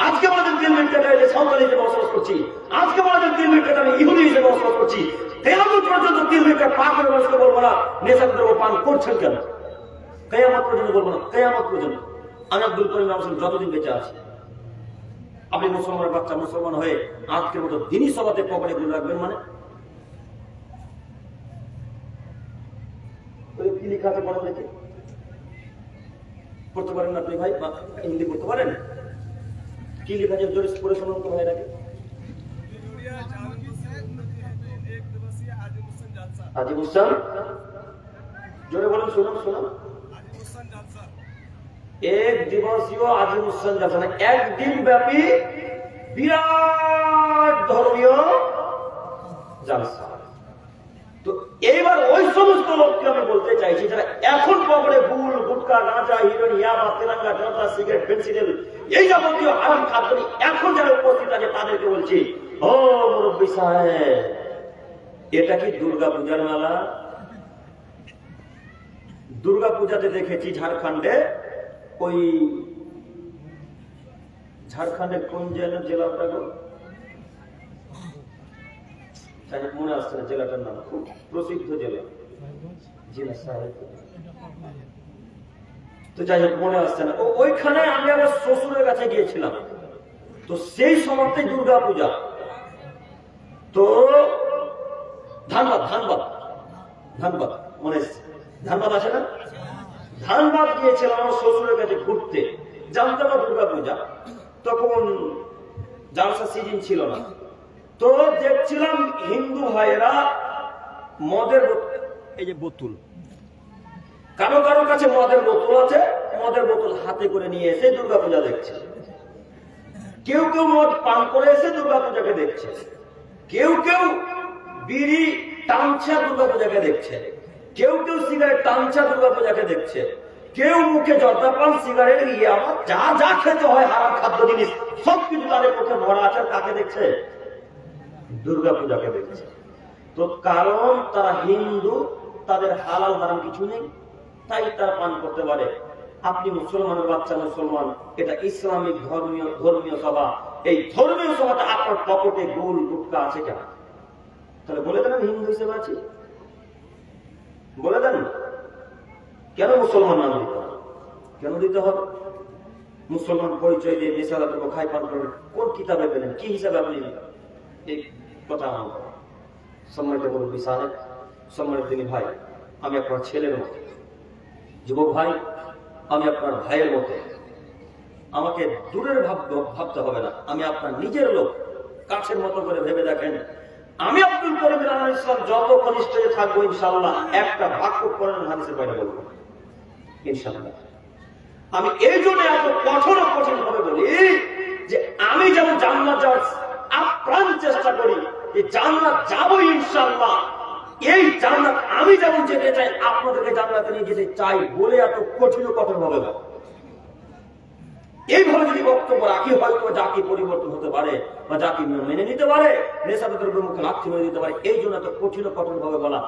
আজকে বলে দেন দিল ভিটাতে সাঁওতাল হিসেবে বসবাস করছি, আজকে বলে দেন দিল ভিটাতে আমি ইহুদি হিসেবে বসবাস করছি। কেয়ামত পর্যন্ত দিল ভিটা পাকের মানুষকে বলবো না নেশাদার দ্রব্য পান করছেন কেন। কেয়ামত পর্যন্ত বলবো না, কেয়ামত পর্যন্ত। আমি আব্দুল করিম আমল যতদিন বেঁচে আছি। আপনি মুসলমানের বাচ্চা, মুসলমান হয়ে আজকের মতো দিনই সভাতে পকেটে গুলো রাখবেন মানে? কি লেখা আছে বলো দেখে? পড়তে পারেন না আপনি ভাই? হিন্দি পড়তে পারেন? কি লেখা আছে জোরে পড়ে শোনান তো ভাই নাকি? আজিব হোসেন, জোরে বলেন, শুনুন শুনুন। এক দিবসীয় আজিব হোসেন জালসা, একদিন ব্যাপী বিরাট ধর্মীয় জালসা। তো এইবার ওই সমস্ত লোককে আমি বলতে চাইছি যারা এখন হুক্কা, গাঁজা, হিরোইন, ইয়াবা, তেলাঙ্গা, জর্দা, সিগারেট, ফেন্সিডিল, এই যাবতীয় হারাম খাদ্য এখন যারা উপস্থিত আছে তাদেরকে বলছি, ও মুরব্বী সাহেব, এটা কি দুর্গা পূজার মেলা? দুর্গা পূজাতে দেখেছি ঝাড়খণ্ডে, ওই ঝাড়খণ্ডের কোন জেলাটা গো, মনে আসছে না জেলাটার নাম, খুব প্রসিদ্ধ জেলা, জেলা সাহেব, তো যাই হোক মনে আসছে না। ওইখানে আমি আমার শ্বশুরের কাছে গিয়েছিলাম, তো সেই সময়তে দুর্গা পূজা, তো ধানবাদ ধানবাদ ধানবাদ মনে ধানবাদ আসে না, ধানবাদ গিয়েছিলাম আমার শ্বশুরের কাছে ঘুরতে, জানতাম না দুর্গা পূজা, তখন জালসা সিজন ছিল না, তো দেখছিলাম হিন্দু ভাইয়েরা মদের, এই যে বোতল, কারো কারো কাছে মদের বোতল আছে, মদের বোতল হাতে করে নিয়ে এসে দুর্গা পূজা দেখছে, কেউ কেউ মদ পান করে এসে দুর্গা পূজাকে দেখছে, কেউ কেউ বিড়ি টানছা দুর্গা পূজাকে দেখছে, কেউ কেউ সিগারেট টানছা দুর্গা পূজাকে দেখছে, কেউ মুখে জর্দা পান, সিগারেট, ইয়াবা, যা যা খেতে হয় হারাম খাদ্য জিনিস সবকিছু তাদের মুখে ভরা আছে, কাকে দেখছে? দুর্গা পূজাকে দেখছে। তো কারণ তারা হিন্দু, তাদের হালাল হারাম কিছু নেই, তাই তারা পান করতে পারে। আপনি মুসলমানের বাচ্চা, মুসলমান, এটা ইসলামিক ধর্মীয় সভা, এই ধর্মীয় সভাতে আপনার পকেটে গোল গুটকা আছে কেন? তাহলে বলে দেন আমি হিন্দু হিসেবে আছি, বলে দেন। কেন মুসলমান নাম দিতে হবে? কেন দিতে হবে? মুসলমান পরিচয় দিয়ে নেশাদার খাই পান করেন, কোন কিতাবে পেলেন, কি হিসাবে আপনি এই কথা আমার? সম্মানিত মুরব্বী সাহেব, সম্মানিত তিনি ভাই, আমি আপনার ছেলের মতো, যুবক ভাই, আমি আপনার ভাইয়ের মতো, আমাকে দূরের ভাবতে হবে না, আমি আপনার নিজের লোক, কাছের মতো করে ভেবে দেখেন। আমি আব্দুল করিম রানা ইসলাম যত কনিষ্ঠ থাকবো ইনশাআল্লাহ একটা বাক্য করেন হাদিসের বাইরে বলবো ইনশাআল্লাহ। আমি এই জন্য এত কঠোর ভাবে বলি যে আমি যেমন জান্নাত যাওয়ার আপ্রাণ চেষ্টা করি, যে জান্নাত যাবো ইনশাআল্লাহ, এই জান্নাত আমি যেমন যেতে চাই আপনাদেরকে জান্নাতে নিয়ে যেতে চাই বলে এত কঠিন ভাবে এইভাবে যদি বক্তব্য রাখি, হয়তো জাতি পরিবর্তন হতে পারে বা জাতি মেনে নিতে পারে, নেশাদারের মুখে লাথি মেরে দিতে পারে, এই জন্য এত কঠিন ভাবে বলা।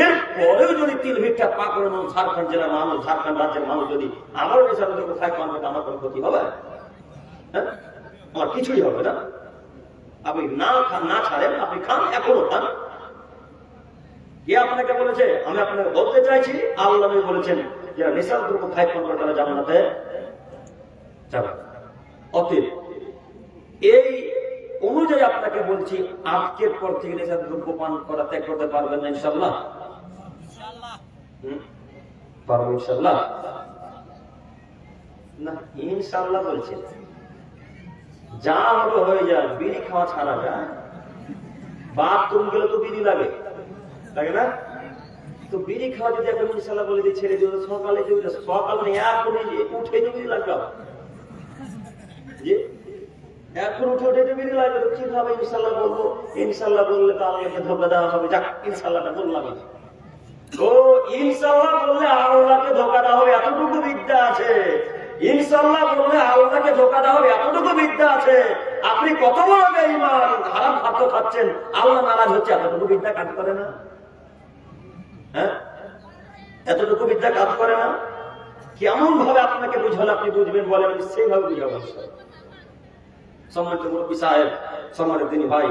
এর পরেও যদি তিল ভিক্ষা পা করে মানুষ, ঝাড়খণ্ড জেলার মানুষ, ঝাড়খণ্ড রাজ্যের মানুষ যদি আবারও নেশাদারের কোথায় পান, আমার কোনো ক্ষতি হবে? হ্যাঁ, আমার কিছুই হবে না। আপনি না ছাড়েন, আপনি খান, এখনো খান। কে আপনাকে বলেছে? আমি আপনাকে বলতে চাইছি, আল্লাহ বলেছেন যারা নেশার দ্রব্য খায় পান করে তারা জান্নাতে যাবে। অতএব এই অনুযায়ী আপনাকে বলছি, আজকের পর থেকে নেশার দ্রব্য পান করা ত্যাগ করতে পারবেন না ইনশাআল্লাহ? পারবো ইনশাআল্লাহ? না ইনশাআল্লাহ বলছে, যা হবে হয়ে যায়, বিড়ি খাওয়া ছাড়া যায়। বাথরুম গেলে তো বিড়ি লাগে, লাগে না? তো বিড়ি খাওয়া যদি একটা ইনশাআল্লাহ বলে দিয়ে ছেড়ে দিও, সকালে সকালে উঠে তো বিড়ি লাগবে, এখন উঠে বিড়ি লাগবে, তো কি খাবে? ইনশাআল্লাহ বলবো, ইনশাআল্লাহ বললে তো আল্লাহকে ধোকা দেওয়া হবে। যাক, ইনশাআল্লাহটা বললাম। তো ইনশাআল্লাহ বললে আল্লাহকে ধোকা দেওয়া হবে, এতটুকু বিদ্যা আছে। ইনশাআল্লাহ বললে আল্লাহকে ধোকা দেওয়া হবে, এতটুকু বিদ্যা আছে। আপনি কত বড় বেঈমান, হারাম খাদ্য খাচ্ছেন, আল্লাহ নারাজ হচ্ছে, এতটুকু বিদ্যা কাজ করে না? হ্যাঁ, এতটুকু বিদ্যা কাজ করে না? কেমন ভাবে আপনাকে বুঝালে আপনি বুঝবেন বলেন, সেইভাবে বুঝাবো। সম্মানিত মুরব্বী সাহেব, সম্মানিত তিনি ভাই,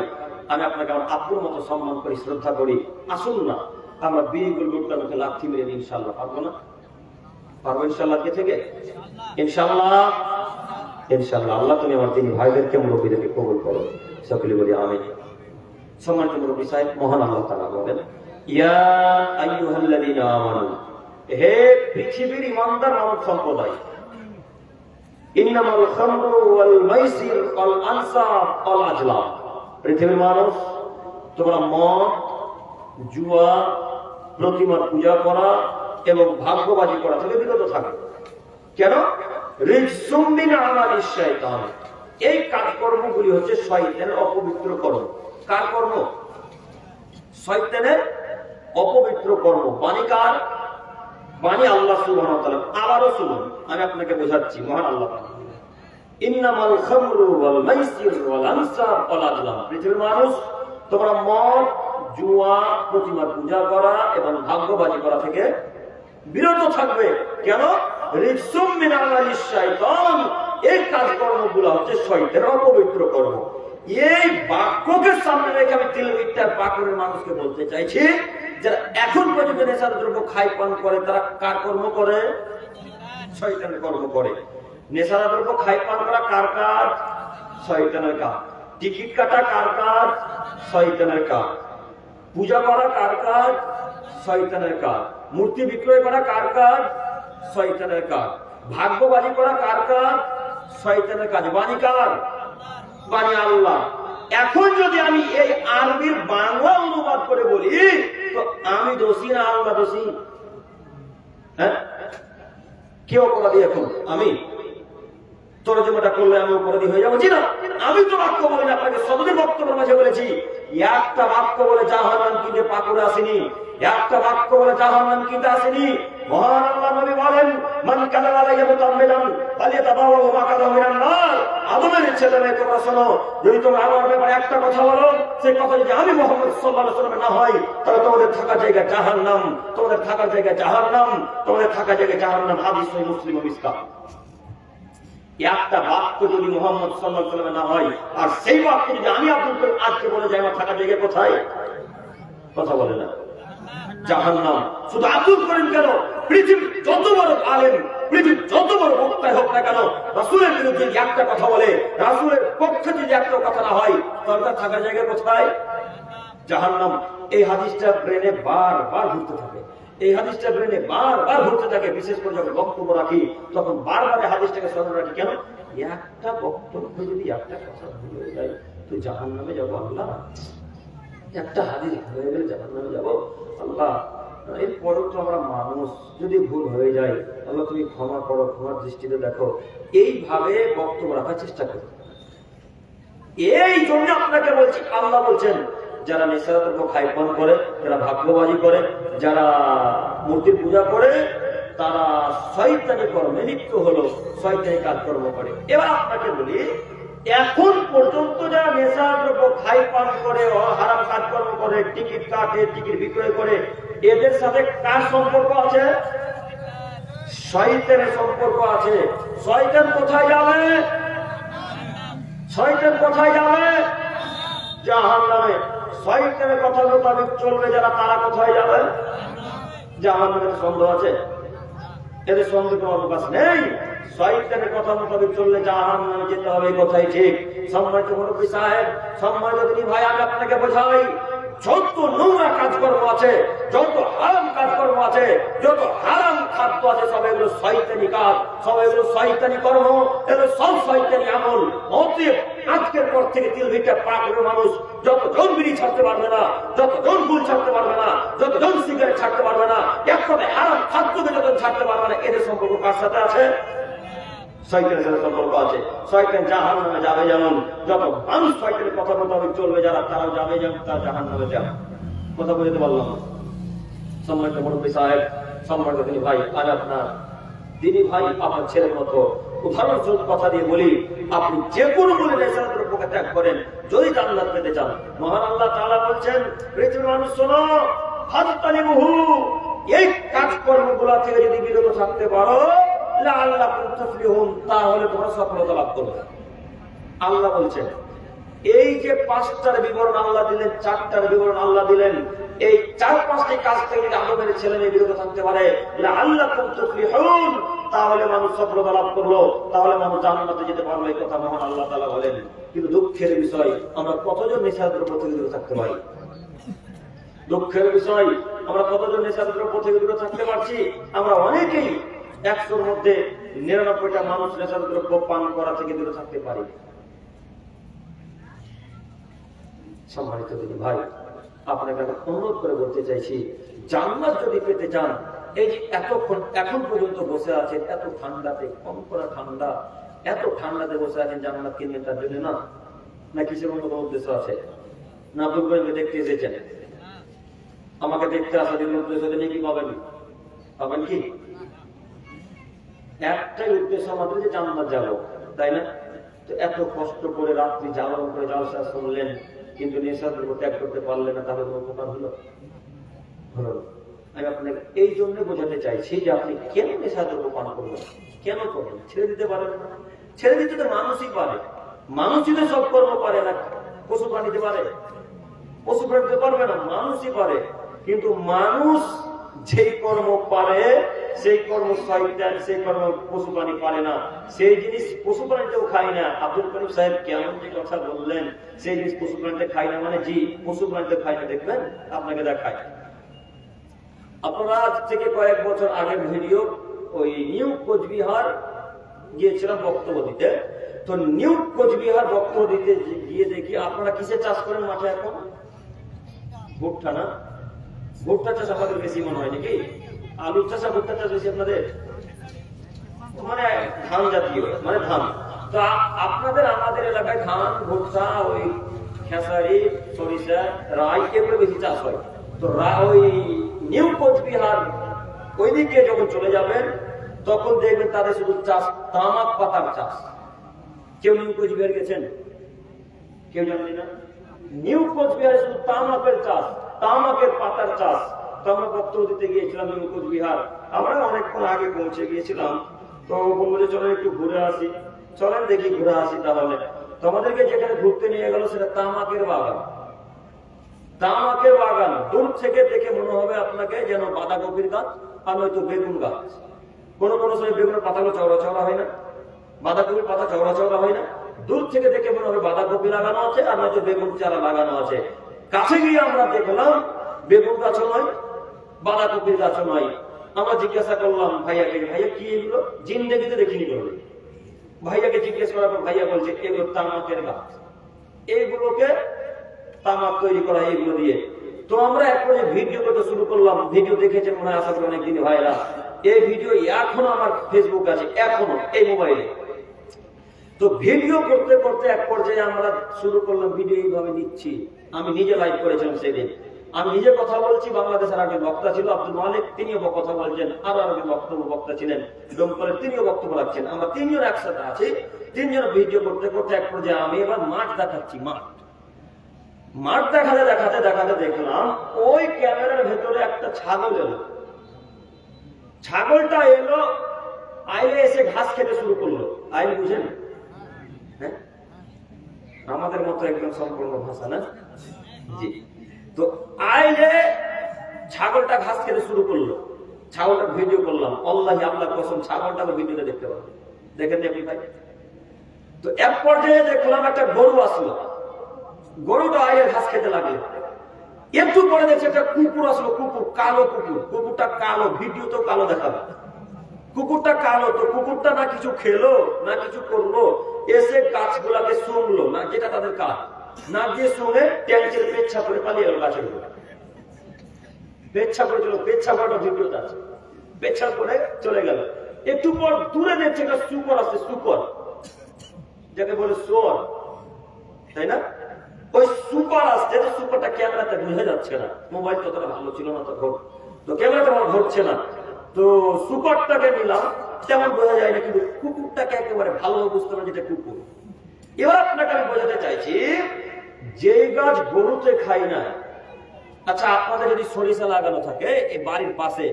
আমি আপনাকে আমার আব্বুর মতো সম্মান করি, শ্রদ্ধা করি। আসুন না আমরা বিড়ি গুলগুটকার মুখে লাথি মেরে ইনশাআল্লাহ পারবো না? পারবো ইনশাআল্লাহ? কে থেকে? ইনশাআল্লাহ, ইনশাআল্লাহ। আল্লাহ তুমি আমার তিনি ভাইদেরকে, মুরব্বীদেরকে কবুল করো, সকলে বলি আমিন। সম্মানিত মুরব্বী সাহেব, মহান আল্লাহ তাআলা বলেন, ইয়া আইয়ুহাল্লাযীনা আমানু, হে পৃথিবীর ইমানদার মানব সম্প্রদায়, ইন্নামাল খামরু ওয়াল মাইসির ওয়াল আনসাব ওয়াল আজলাম, পৃথিবীর মানুষ, তোমরা মদ, জুয়া, প্রতিমার পূজা করা এবং ভাগ্যবাজি করা থেকে বিরত থাকো। কেন? রিজসুম মিন আমালিশ শাইতান, এই কাজকর্মগুলি হচ্ছে শয়তানের অপবিত্র কর্ম। কার কর্ম? শয়তানের অপবিত্র কর্ম। বাণী কার? বাণী আল্লাহ সুবহানাহু ওয়া তাআলা আবারও শুনুন, আমি আপনাকে বোঝাচ্ছি। মহান আল্লাহ ইন্নামাল খামরু ওয়াল মাইসির ওয়াল আনসাব ওয়াল আজলাম, পৃথিবীর মানুষ তোমরা মদ, জুয়া, প্রতিমার পূজা করা এবং ভাগ্যবাজি করা থেকে বিরত থাকবে। কেন? রিজসুম মিন আমালিশ শাইতান, এই কাজকর্মগুলো হচ্ছে শয়তানের অপবিত্র কর্ম। এই বাক্যকে সামনে রেখে আমি তিলবিদ্যার পাকুড়ের মানুষকে বলতে চাইছি, যারা এখন পর্যন্ত নেশার দ্রব্য খাই পান করে তারা কার কর্ম করে? শয়তানের কর্ম করে। নেশার দ্রব্য খাই পান করা কার কাজ? শয়তানের কাজ। টিকিট কাটা কার কাজ? শয়তানের কাজ। পূজা করা কার কাজ? শয়তানের কাজ। মূর্তি বিক্রয় করা কার কাজ? শয়তানের কাজ। ভাগ্যবাজি করা কার কাজ? শয়তানের কাজ। বাণী কার? বাণী আল্লাহ। এখন যদি আমি এই আরবির বাংলা অনুবাদ করে বলি তো আমি দোষী না আল্লাহ দোষী? হ্যাঁ, কে অপরাধী? এখন আমি তরজমাটা করলে আমি অপরাধী হয়ে যাবো? জি না, আমি তো বাক্য বলি না। আপনাকে সবদিন বক্তব্যের মাঝে বলেছি, একটা বাক্য বলে জাহান্নাম কিনতে পাকুড়ে আসেনি, একটা বাক্য বলে জাহান্নাম কিনতে আসেনি। মহান আল্লাহ নবী বলেন, মান কাযাবা আলাইয়া মুতাআম্মিদান ফালিয়াতাবাওয়া মাকাদাহু মিনান নার। আদমের ছেলে মেয়ে তোমরা শোনো, যদি তোমরা আমার ব্যাপারে একটা কথা বলো, সেই কথা যদি আমি মুহাম্মদ সাল্লাল্লাহু আলাইহি ওয়াসাল্লাম না হয়, তাহলে তোমাদের থাকার জায়গা জাহান্নাম, তোমাদের থাকার জায়গা জাহান্নাম, তোমাদের থাকার জায়গা জাহান্নাম। হাদিস সহিহ মুসলিম ও মিসকাত। একটা বাক্য যদি মুহাম্মদ সাল্লাল্লাহু আলাইহি ওয়াসাল্লাম না হয়, আর সেই বাক্য যদি আমি আব্দুল করিম আজকে বলে যাই, আমার থাকার জায়গা কোথায়? কথা বলে না, জাহান্নাম। শুধু আব্দুল করিম কেন, পৃথিবীর যত বড় আলেম, পৃথিবীর যত বড় বক্তাই হোক না কেন, রাসূলের বিরুদ্ধে যদি একটা কথা বলে, রাসূলের পক্ষে যদি একটা কথা না হয়, তাহলে তার থাকার জায়গা কোথায়? জাহান্নাম। এই হাদিসটা ব্রেনে বারবার ঘুরতে থাকে, এই হাদিসটা ব্রেনে বারবার ঘুরতে থাকে। বিশেষ করে যখন বক্তব্য রাখি তখন বারবার হাদিসটাকে স্মরণ রাখি। কেন? একটা বক্তব্য যদি একটা কথা ভুলে যায় তো জাহান্নামে যাবো আল্লাহ, একটা হাদিস হয়ে গেলে জাহান্নামে যাবো আল্লাহ। এরপরেও তো আমরা মানুষ, যদি ভুল হয়ে যায় আল্লাহ তুমি ক্ষমা করো, ক্ষমার দৃষ্টিতে দেখো। এইভাবে বক্তব্য রাখার চেষ্টা করো। এই জন্য আপনাকে বলছি, আল্লাহ বলছেন যারা নেশার দ্রব্য খাই পান করে, যারা ভাগ্যবাজি করে, যারা মূর্তির পূজা করে, তারা শয়তানি কর্মে লিপ্ত হলো, শয়তানি কাজকর্ম করে। এবার আপনাকে বলি, এখন পর্যন্ত যারা নেশার দ্রব্য খাই পান করে, হারাম কাজকর্ম করে, টিকিট কাটে, টিকিট বিক্রয় করে, এদের সাথে কার সম্পর্ক আছে? শয়তানের সম্পর্ক আছে। শয়তান কোথায় যাবে? শয়তান কোথায় যাবে? জাহান্নামে। শয়তানের কথা মোতাবেক চলবে যারা, তারা কোথায় যাবে? জাহান্নামে। সন্দেহ আছে? এদের সন্দেহ কোনো অবকাশ নেই। শয়তানের কথা মোতাবেক চললে জাহান্নামে যেতে হবে, কথাই ঠিক। সম্মানিত মুরব্বী সাহেব, সম্মানিত দিনী ভাই, আমি আপনাকে বোঝাই, যত নোংরা কাজকর্ম আছে, যত হারাম কাজকর্ম আছে, যত হারাম খাদ্য আছে, সব এগুলো শয়তানি কাজ, সব এগুলো শয়তানি কর্ম, এগুলো সব শয়তানি আমল। অতএব আজকের পর থেকে তিলভিটা পাকুড়ের মানুষ যতজন বিড়ি ছাড়তে পারবে না, যতজন গুল ছাড়তে পারবে না, যতজন সিগারেট ছাড়তে পারবে না, একসাথে হারাম খাদ্যকে যতজন ছাড়তে পারবে না, এদের সম্পর্ক কার সাথে আছে? শয়তানের সাথে সম্পর্ক আছে। শয়তান জাহান্নামে যাবে যেমন, যত মানুষ শয়তানের কথা মোতাবেক চলবে যারা, তারাও যাবে যেমন, তারা জাহান্নামে যাবে। কথা বলতে পারলাম? সম্মানিত মুরব্বী সাহেব, সম্মানিত দিনী ভাই, আজ আপনার দিনী ভাই আপনার ছেলের মতো উদাহরণস্বরূপ কথা দিয়ে বলি, আপনি যে কোনো বলে নেশার দ্রব্যকে ত্যাগ করেন যদি জান্নাত পেতে চান। মহান আল্লাহ তাআলা বলছেন, পৃথিবীর মানুষ শোনো, ফাত্তানিবুহু, এই কাজকর্মগুলো থেকে যদি বিরত থাকতে পারো, লাআল্লাকুম তুফলিহুন, তাহলে তোমরা সফলতা লাভ করবে। আল্লাহ বলছেন, এই যে পাঁচটার বিবরণ আল্লাহ দিলেন, চারটার বিবরণ আল্লাহ দিলেন, এই চার পাঁচটি কাজ থেকে যদি আদমের ছেলে মেয়ে বিরত থাকতে পারে, লাআল্লাকুম তুফলিহুন, তাহলে মানুষ সফলতা লাভ করলো, তাহলে মানুষ জান্নাতে যেতে পারলো। এই কথা মহান আল্লাহ তাআলা বলেন। কিন্তু দুঃখের বিষয়, আমরা কতজন নেশার দ্রব্য থেকে দূরে থাকতে পারি? দুঃখের বিষয়, আমরা কতজন নেশার দ্রব্য থেকে দূরে থাকতে পারছি? আমরা অনেকেই 100-র মধ্যে 99টা মানুষ নেশার দ্রব্য পান করা থেকে দূরে থাকতে পারি। সম্মানিত দিনী ভাই, আপনাকে আমি অনুরোধ করে বলতে চাইছি, জান্নাত যদি পেতে চান, এই যে এতক্ষণ এখন পর্যন্ত বসে আছেন এত ঠান্ডাতে, কম করা ঠান্ডা, এত ঠান্ডাতে বসে আছেন, জান্নাত কিনবেন তার জন্য না? না কিসের মতো কোনো উদ্দেশ্য আছে? না বুঝবেন দেখতে এসেছেন? আমাকে দেখতে আসা দিন উদ্দেশ্য নিয়ে কি পাবেন? পাবেন কি? একটাই উদ্দেশ্য আমাদের যে জান্নাত যাবো, তাই না? তো এত কষ্ট করে রাত্রি জাগরণ করে জালসা শুনলেন, কিন্তু নেশা দ্রব্য ত্যাগ করতে পারলেন না, তাহলে কোনো উপকার হলো? হলো না। আমি আপনাকে এই জন্য বোঝাতে চাইছি যে আপনি কেন নেশা দ্রব্য পান করবেন, কেন করবেন? ছেড়ে দিতে পারেন না? ছেড়ে দিতে তো মানুষই পারে। মানুষই তো সব কর্ম পারে না। পশু প্রাণীতে পারে? পশু প্রাণীতে পারবে না, মানুষই পারে। কিন্তু মানুষ যেই কর্ম পারে সেই কর্ম শয়তান, সেই কর্ম পশু প্রাণী পারে না। সেই জিনিস পশু প্রাণীতেও খায় না। আব্দুল করিম সাহেব কেমন যে কথা বললেন, সেই জিনিস পশু প্রাণীতে খায় না মানে জি, পশু প্রাণীতে খায় না। দেখবেন আপনাকে দেখায়। আপনারা আজ থেকে কয়েক বছর আগের ভিডিও, ওই নিউ কোচবিহার গিয়েছিলাম বক্তব্য দিতে। তো নিউ কোচবিহার বক্তব্য দিতে গিয়ে দেখি আপনারা কিসে চাষ করেন মাঠে এখন? ভুট্টা না? ভুট্টা চাষ আপনাদের বেশি মনে হয় নাকি? আলুর চাষ আর ভুট্টা চাষ বেশি আপনাদের? মানে ধান জাতীয়, মানে ধান। তো আপনাদের আমাদের এলাকায় ধান, ভুট্টা, ওই খেসারি, সরিষা, রাই এগুলো বেশি চাষ হয়। তো ওই নিউ কোচবিহার ওইদিকে যখন চলে যাবেন তখন দেখবেন তাদের শুধু চাষ তামাক পাতার চাষ। কেউ নিউ কোচবিহার গেছেন? কেউ জানেন না? নিউ কোচবিহারে শুধু তামাকের চাষ, তামাকের পাতার চাষ। তো আমরা বক্তব্য দিতে গিয়েছিলাম নিউ কোচবিহার। আমরা অনেকক্ষণ আগে পৌঁছে গিয়েছিলাম। তো বলবো যে চলেন একটু ঘুরে আসি। চলেন দেখি ঘুরে আসি তাহলে। তো আমাদেরকে যেখানে ঘুরতে নিয়ে গেল সেটা তামাকের বাগান। তামাকের বাগান দূর থেকে দেখে মনে হবে আপনাকে যেন বাঁধাকপির গাছ আর নয়তো বেগুন গাছ। কোন কোন সময় বেগুনের পাতাগুলো চওড়া চওড়া হয় না, বাঁধাকপির পাতা চওড়া চওড়া হয় না। দূর থেকে দেখে মনে হবে বাঁধাকপি লাগানো আছে আর নয়তো বেগুন চারা লাগানো আছে। কাছে গিয়ে আমরা দেখলাম বেগুন গাছও নয়, বাঁধাকপির গাছও নয়। আমরা জিজ্ঞাসা করলাম ভাইয়াকে, ভাইয়া কি এগুলো? জিন্দেগিতে দেখিনি বলবে। ভাইয়াকে জিজ্ঞেস করার পর ভাইয়া বলছে এগুলো তামাকের গাছ, এইগুলোকে তামাক তৈরি করা এইগুলো দিয়ে। তো আমরা একবারে ভিডিও করতে শুরু করলাম। ভিডিও দেখেছেন মনে হয় আশা করি অনেকদিন ভাইরা। এই ভিডিও এখনো আমার ফেসবুক আছে, এখনো এই মোবাইলে। তো ভিডিও করতে করতে এক পর্যায়ে আমরা শুরু করলাম ভিডিও এইভাবে নিচ্ছি। আমি নিজে লাইভ করেছিলাম সেদিন। আমি নিজে কথা বলছি, বাংলাদেশের আগে বক্তা ছিল আব্দুল মালিক, তিনিও কথা বলছেন, আরো আগে বক্তা ছিলেন ডোমকলের, তিনিও বক্তব্য রাখছেন। আমরা তিনজন একসাথে আছি, তিনজন ভিডিও করতে করতে এক পর্যায়ে আমি এবার মাঠ দেখাচ্ছি। মাঠ দেখাতে দেখাতে দেখাতে দেখলাম ওই ক্যামেরার ভেতরে একটা ছাগল এলো। ছাগলটা এলো, আইলে এসে ঘাস খেতে শুরু করলো। আইল বুঝেন? হ্যাঁ, আমাদের মতো একদম সম্পূর্ণ ভাষা না? জি। তো আইলে ছাগলটা ঘাস খেতে শুরু করলো। ছাগলটা ভিডিও করলাম। আল্লাহি আল্লাহ কসম ছাগলটাকে ভিডিওতে দেখতে পাবেন। দেখেন আপনি ভাই? তো এক পর্যায়ে দেখলাম একটা গরু আসলো। গরুটা আইলে ঘাস খেতে লাগলো। একটু পরে দেখছে একটা কুকুর আসলো। কুকুর, কালো কুকুর। কুকুরটা কালো, ভিডিও তো কালো দেখাবে। কুকুরটা কালো। তো কুকুরটা না কিছু খেলো না কিছু করলো, এসে গাছগুলাকে শুনলো না, যেটা তাদের কাজ না দিয়ে শুনে ট্যাঙ্কের পেচ্ছা করে পালিয়ে গেল গাছের উপরে। পেচ্ছা করেছিল, পেচ্ছা করাটা ভিডিওতে আছে। পেচ্ছা করে চলে গেল। একটু পর দূরে দেখছে একটা শুকর আসছে। শুকর যাকে বলে শুয়োর, তাই না? ওই সুপার আসছে। তো সুপারটা ক্যামেরাতে বোঝা যাচ্ছে না, মোবাইল ততটা ভালো ছিল না তখন, তো ক্যামেরাতে আমার ধরছে না। তো সুপারটাকে নিলাম, তেমন বোঝা যায় না, কিন্তু কুকুরটাকে একেবারে ভালোভাবে বুঝতে পারে যেটা কুকুর। এবার আপনাকে আমি বোঝাতে চাইছি, যে গাছ গরুতে খায় না। আচ্ছা, আপনাদের যদি সরিষা লাগানো থাকে এই বাড়ির পাশে,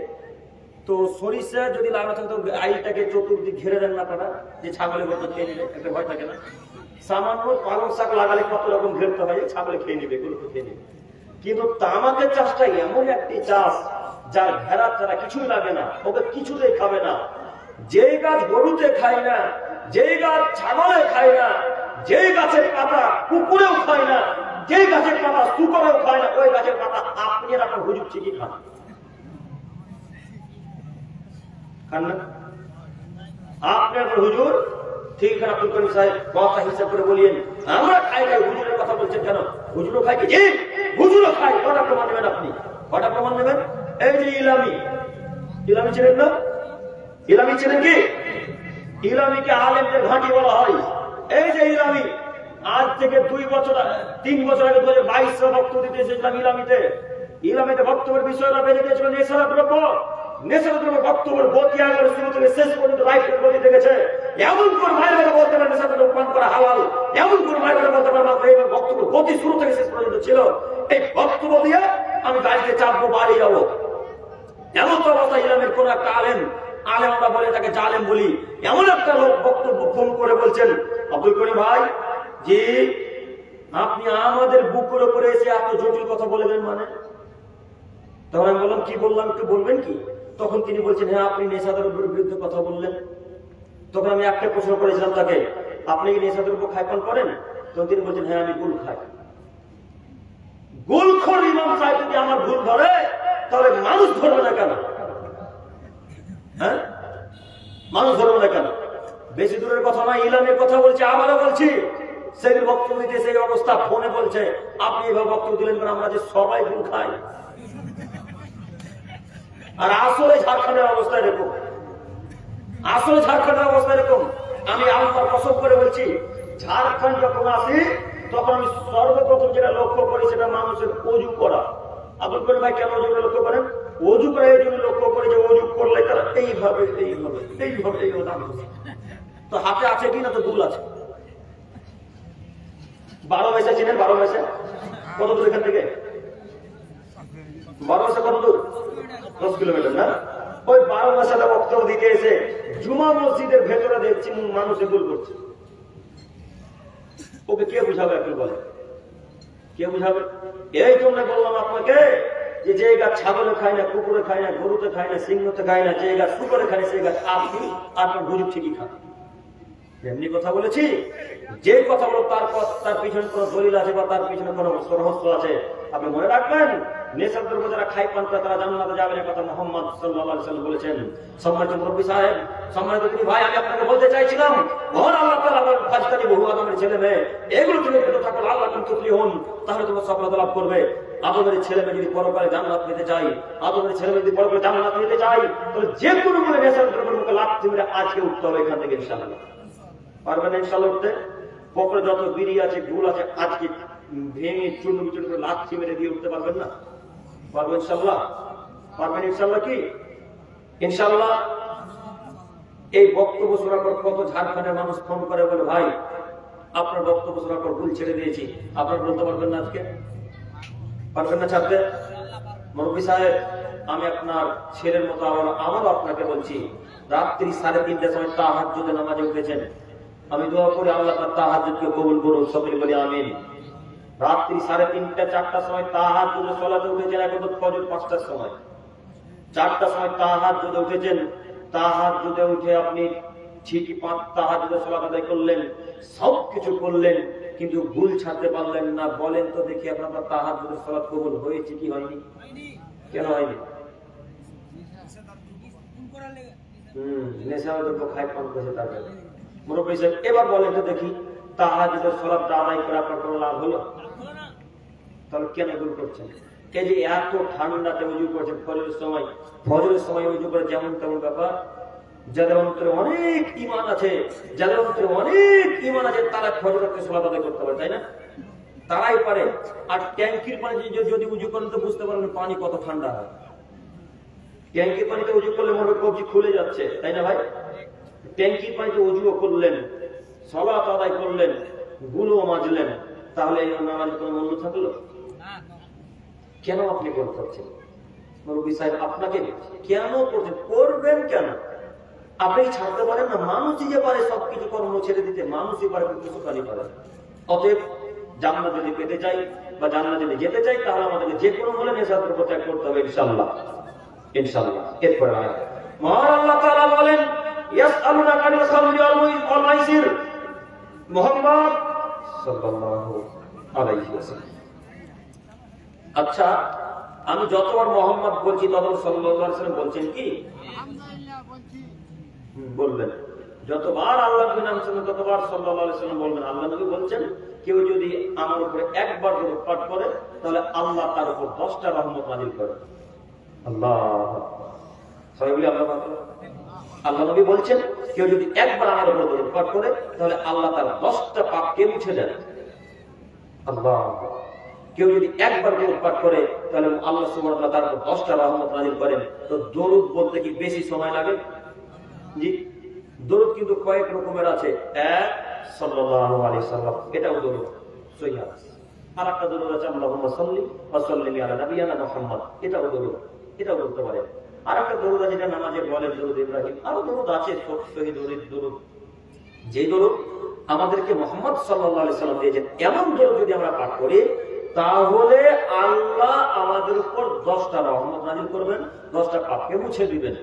তো সরিষা যদি লাগানো থাকে তো আইলটাকে চতুর্দিক ঘিরে দেন না আপনারা, যে ছাগলের গরু খেয়ে নিবে, একটা ভয় থাকে না? সামান্য পালং শাক লাগালে কত রকম ঘেরতে হয়, ছাগলে খেয়ে নিবে, গরু খেয়ে নিবে। কিন্তু তামাকের চাষটা এমন একটি চাষ যার ঘেরা ছাড়া কিছুই লাগে না, ওকে কিছুতেই খাবে না। যেই গাছ গরুতে খায় না, যেই গাছ ছাগলে খায় না, যেই গাছের পাতা কুকুরেও খায় না, যেই গাছের পাতা শুকরেও খায় না, ওই গাছের পাতা আপনি আর আপনার হুজুর ঠিকই খান। খান না? আপনি আপনার হুজুর ঠিক খান। আব্দুল করিম সাহেব কথা হিসাব করে বলিয়েন, আমরা খাই খাই, হুজুরের কথা বলছেন কেন? হুজুরও খাই কি? জি, হুজুরও খাই। কটা প্রমাণ নেবেন আপনি? কটা প্রমাণ নেবেন? এই যে ইলামি, ইলামি ছিলেন না? ইলামি ছিলেন কি? ইলামিকে আলেমদের ঘাঁটি বলা হয়। এই যে ইলামি, আজ থেকে 3 বছর আগে 2022 বক্তব্য দিতে এসেছিলাম ইলামিতে। ইলামিতে বক্তব্যের বিষয়টা বেঁধে দিয়েছিল নেশার দ্রব্য। নেশাদ্রব্য বক্তব্যের গতি আগে শুরু থেকে শেষ পর্যন্ত রাইটের গতি দেখেছে। এমন কোন মায়ের কথা বলতে পারে নেশাদ্রব্য পান করা হালাল, এমন কোন মায়ের কথা বলতে পারে মাত্র এইবার বক্তব্য গতি শুরু থেকে শেষ পর্যন্ত ছিল। এই বক্তব্য দিয়ে আমি গাড়িতে চাপবো, বাড়ি যাবো, এমন তো অবস্থা ইলামের কোন একটা আলেম আমরা বলে তাকে জালেম বলি, এমন একটা লোক বক্তব্য ফোন করে বলছেন, আব্দুল করিম ভাই জি আপনি আমাদের বুকের উপরে এসে এত জটিল কথা বলে দেন মানে? তখন আমি বললাম কি বললাম, একটু বলবেন কি? তখন তিনি বলছেন হ্যাঁ আপনি নেশাদ্রব্যের বিরুদ্ধে কথা বললেন। তখন আমি একটা প্রশ্ন করেছিলাম তাকে, আপনি কি নেশাদ্রব্য খাইপান করেন? তখন তিনি বলছেন হ্যাঁ আমি গুল খাই। গুলখোর ইমাম সাহেব যদি আমার ভুল ধরে তাহলে মানুষ ধরবে না কেন? হ্যাঁ মানুষ ধরবে না কেন? বেশি দূরের কথা নয়, ইলামের কথা বলছে, আবারও বলছি সেই বক্তব্য দিতে সেই অবস্থা ফোনে বলছে আপনি এভাবে বক্তব্য দিলেন কেন, আমরা যে সবাই গুল খাই। আর আসলে ঝাড়খণ্ডের অবস্থা এরকম, আসলে ঝাড়খণ্ডের অবস্থা এরকম। আমি আল্লাহর কসম করে বলছি, ঝাড়খণ্ড যখন আসি তখন আমি সর্বপ্রথম যেটা লক্ষ্য করি সেটা মানুষের অজু করা। আব্দুল করিম ভাই কেন অজু লক্ষ্য করেন? অজু করে এই জন্য লক্ষ্য করি যে অজু করলে তারা এইভাবে এইভাবে এইভাবে এইভাবে, তো হাতে আছে কি না? তো ভুল আছে। 12 মাসে চিনেন? 12 মাসে কত দূর এখান থেকে? 12 মাসে কত দূর? 10 কিলোমিটার না? ওই 12 মাসে বক্তব্য দিতে এসে জুমা মসজিদের ভেতরে দেখছি মানুষে ভুল করছে। ওকে কে বুঝাবে? আপনি বলেন কে বুঝাবে? এই জন্য বললাম আপনাকে যে গাছ ছাগলে খায় না, কুকুরে খায় না, গরুতে খায় না, সিংহতে খায় না, যে গাছ শুকরে খায় সেই গাছ আপনি আপনার গুজব ঠিকই খান। এমনি কথা বলেছি, যে কথা বলো তার পিছনে কোনো দলিল আছে বা তার পিছনে কোনো রহস্য আছে। আপনি মনে রাখবেন নেশাদ্রব্য যারা খাই পান করে তারা জান্নাতে যাবেন, কথা মুহাম্মদ সাল্লাল্লাহু আলাইহি ওয়াসাল্লাম বলেছেন। সম্মানিত মুরব্বী সাহেব, সম্মানিত তিনি ভাই, আমি আপনাকে বলতে চাইছিলাম মহান আল্লাহ তাআলা ফাজতানি বহু আদমের ছেলে মেয়ে এগুলো তুমি একটু থাকো, আল্লাহ তুমি তুফলিহুন, তাহলে তোমার সফলতা লাভ করবে। আদমের ছেলে মেয়ে যদি পরকালে জান্নাত পেতে চাই, আদমের ছেলে মেয়ে যদি পরকালে জান্নাত পেতে চাই, তাহলে যে কোনো মনে নেশাদ্রব্যের মুখে লাথি মেরে আজকে উঠতে হবে এখান থেকে ইনশাআল্লাহ। পারবেন ইনশাআল্লাহ উঠতে? পকেটে যত বিড়ি আছে, গুল আছে, আজকে ভেঙে চূর্ণ বিচূর্ণ করে লাথি মেরে দিয়ে উঠতে পারবেন না? পারবেন ইনশাআল্লাহ? পারবেন ইনশাআল্লাহ? কি ইনশাআল্লাহ? এই বক্তব্য শোনার পর কত ঝাড়খণ্ডের মানুষ ফোন করে বলে ভাই আপনার বক্তব্য শোনার পর ভুল ছেড়ে দিয়েছি। আপনারা বলতে পারবেন না আজকে? পারবেন না ছাড়তে? মুরব্বী সাহেব, আমি আপনার ছেলের মতো আমারও আপনাকে বলছি, রাত্রি 3:30টার সময় তাহাজ্জুদের নামাজে উঠেছেন। আমি দোয়া করি আল্লাহ তাআলা তাহাজ্জুদকে কবুল করুন, সকলে বলি আমিন। রাত্রি 3:30টা 4টার সময় তাহাজ্জুদের সালাতে উঠেছেন, এখন তো ফজর 5টার সময়, 4টার সময় তাহাজ্জুদে উঠেছেন। তাহাজ্জুদে উঠে আপনি ঠিকই 5 তাহাজ্জুদের সালাত আদায় করলেন, সবকিছু করলেন, কিন্তু ভুল ছাড়তে পারলেন না। বলেন তো দেখি আপনার তাহাজ্জুদের সালাত কবুল হয়েছে কি হয়নি? কেন হয়নি? নেশাদ্রব্য খাই পান করেছে তার কাছে। মুরব্বী সাহেব এবার বলেন তো দেখি তাহাজ্জুদের সালাতটা আদায় করে আপনার কোনো লাভ হলো? তাহলে কেন ভুল করছেন? এই যে এত ঠান্ডাতে উজু করছেন ফজরের সময় উজু করে যেমন তেমন ব্যাপার। যাদের অন্তরে অনেক ঈমান আছে, যাদের অন্তরে অনেক ঈমান আছে তারা ফজরকে সালাত আদায় করতে পারে, তাই না? তারাই পারে। আর ট্যাঙ্কির পানি যদি উজু করেন তো বুঝতে পারবেন পানি কত ঠান্ডা হয়। ট্যাঙ্কির পানিতে উজু করলে মনে হয় কবজি খুলে যাচ্ছে, তাই না ভাই? ট্যাঙ্কির পানিতে উজুও করলেন, সালাত আদায় করলেন, গুলো মাজলেন, তাহলে এই নামাজের কোনো মূল্য থাকলো? কেন আপনি ভুল করছেন? মুরব্বী সাহেব আপনাকে কেন করছেন? করবেন কেন? আপনি ছাড়তে পারেন না? মানুষই যে পারে সবকিছু কর্ম ছেড়ে দিতে, মানুষই পারে, কিছু কানি পারে। অতএব জান্নাত যদি পেতে চাই বা জান্নাত যদি যেতে চাই তাহলে আমাদেরকে যে কোনো মূল্যে নেশাদ্রব্য ত্যাগ করতে হবে ইনশাআল্লাহ। ইনশাআল্লাহ। এরপরে মহান আল্লাহ তাআলা বলেন ইয়াসআলুনাকা আনিল খামরি ওয়াল মাইসির, মুহাম্মদ সাল্লাল্লাহু আলাইহি ওয়াসাল্লাম। আচ্ছা, আমি যতবার মোহাম্মদ বলছি ততবার সাল্লাল্লাহু আলাইহি ওয়াসাল্লাম বলছেন কি? আলহামদুলিল্লাহ বলছি। বলবেন। যতবার আল্লাহর নাম শুনবেন ততবার সাল্লাল্লাহু আলাইহি ওয়াসাল্লাম বলবেন। আল্লাহ নবী বলছেন কেউ যদি আমার উপরে একবার দরুদ পাঠ করে তাহলে আল্লাহ তার উপর 10টা রহমত নাযিল করে। আল্লাহ, সবাই বলি আল্লাহ। আল্লাহ নবী বলছেন কেউ যদি একবার আমার উপরে দরুদ পাঠ করে তাহলে আল্লাহ তার 10টা পাপকে মুছে দেন। আল্লাহ, কেউ যদি একবার দরুদ পাঠ করে তাহলে আল্লাহ সুবহানাহু ওয়া তাআলা তার উপর 10টা রহমত নাযিল করেন। তো দরুদ বলতে কি বেশি সময় লাগে? জি, দরুদ কিন্তু কয়েক রকমের আছে। এক, সাল্লাল্লাহু আলাইহি সাল্লাম, এটাও দরুদ, সহিহ হাদিস। আর একটা দরুদ আছে, আল্লাহুম্মা সাল্লি ওয়া সাল্লিম আলা নাবিয়িনা মুহাম্মদ, এটাও দরুদ, এটাও বলতে পারে। আর একটা দরুদ আছে যেটা নামাজে বলেন, দরুদ ইব্রাহিম। আরো দরুদ আছে, সহিহ দরুদ, যে দরুদ আমাদেরকে মুহাম্মদ সাল্লাল্লাহু আলাইহি সাল্লাম দিয়েছেন, এমন দরুদ যদি আমরা পাঠ করি তাহলে আল্লাহ আমাদের উপর 10টা রহমত নাযিল করবেন, 10টা পাপকে মুছে দিবেন।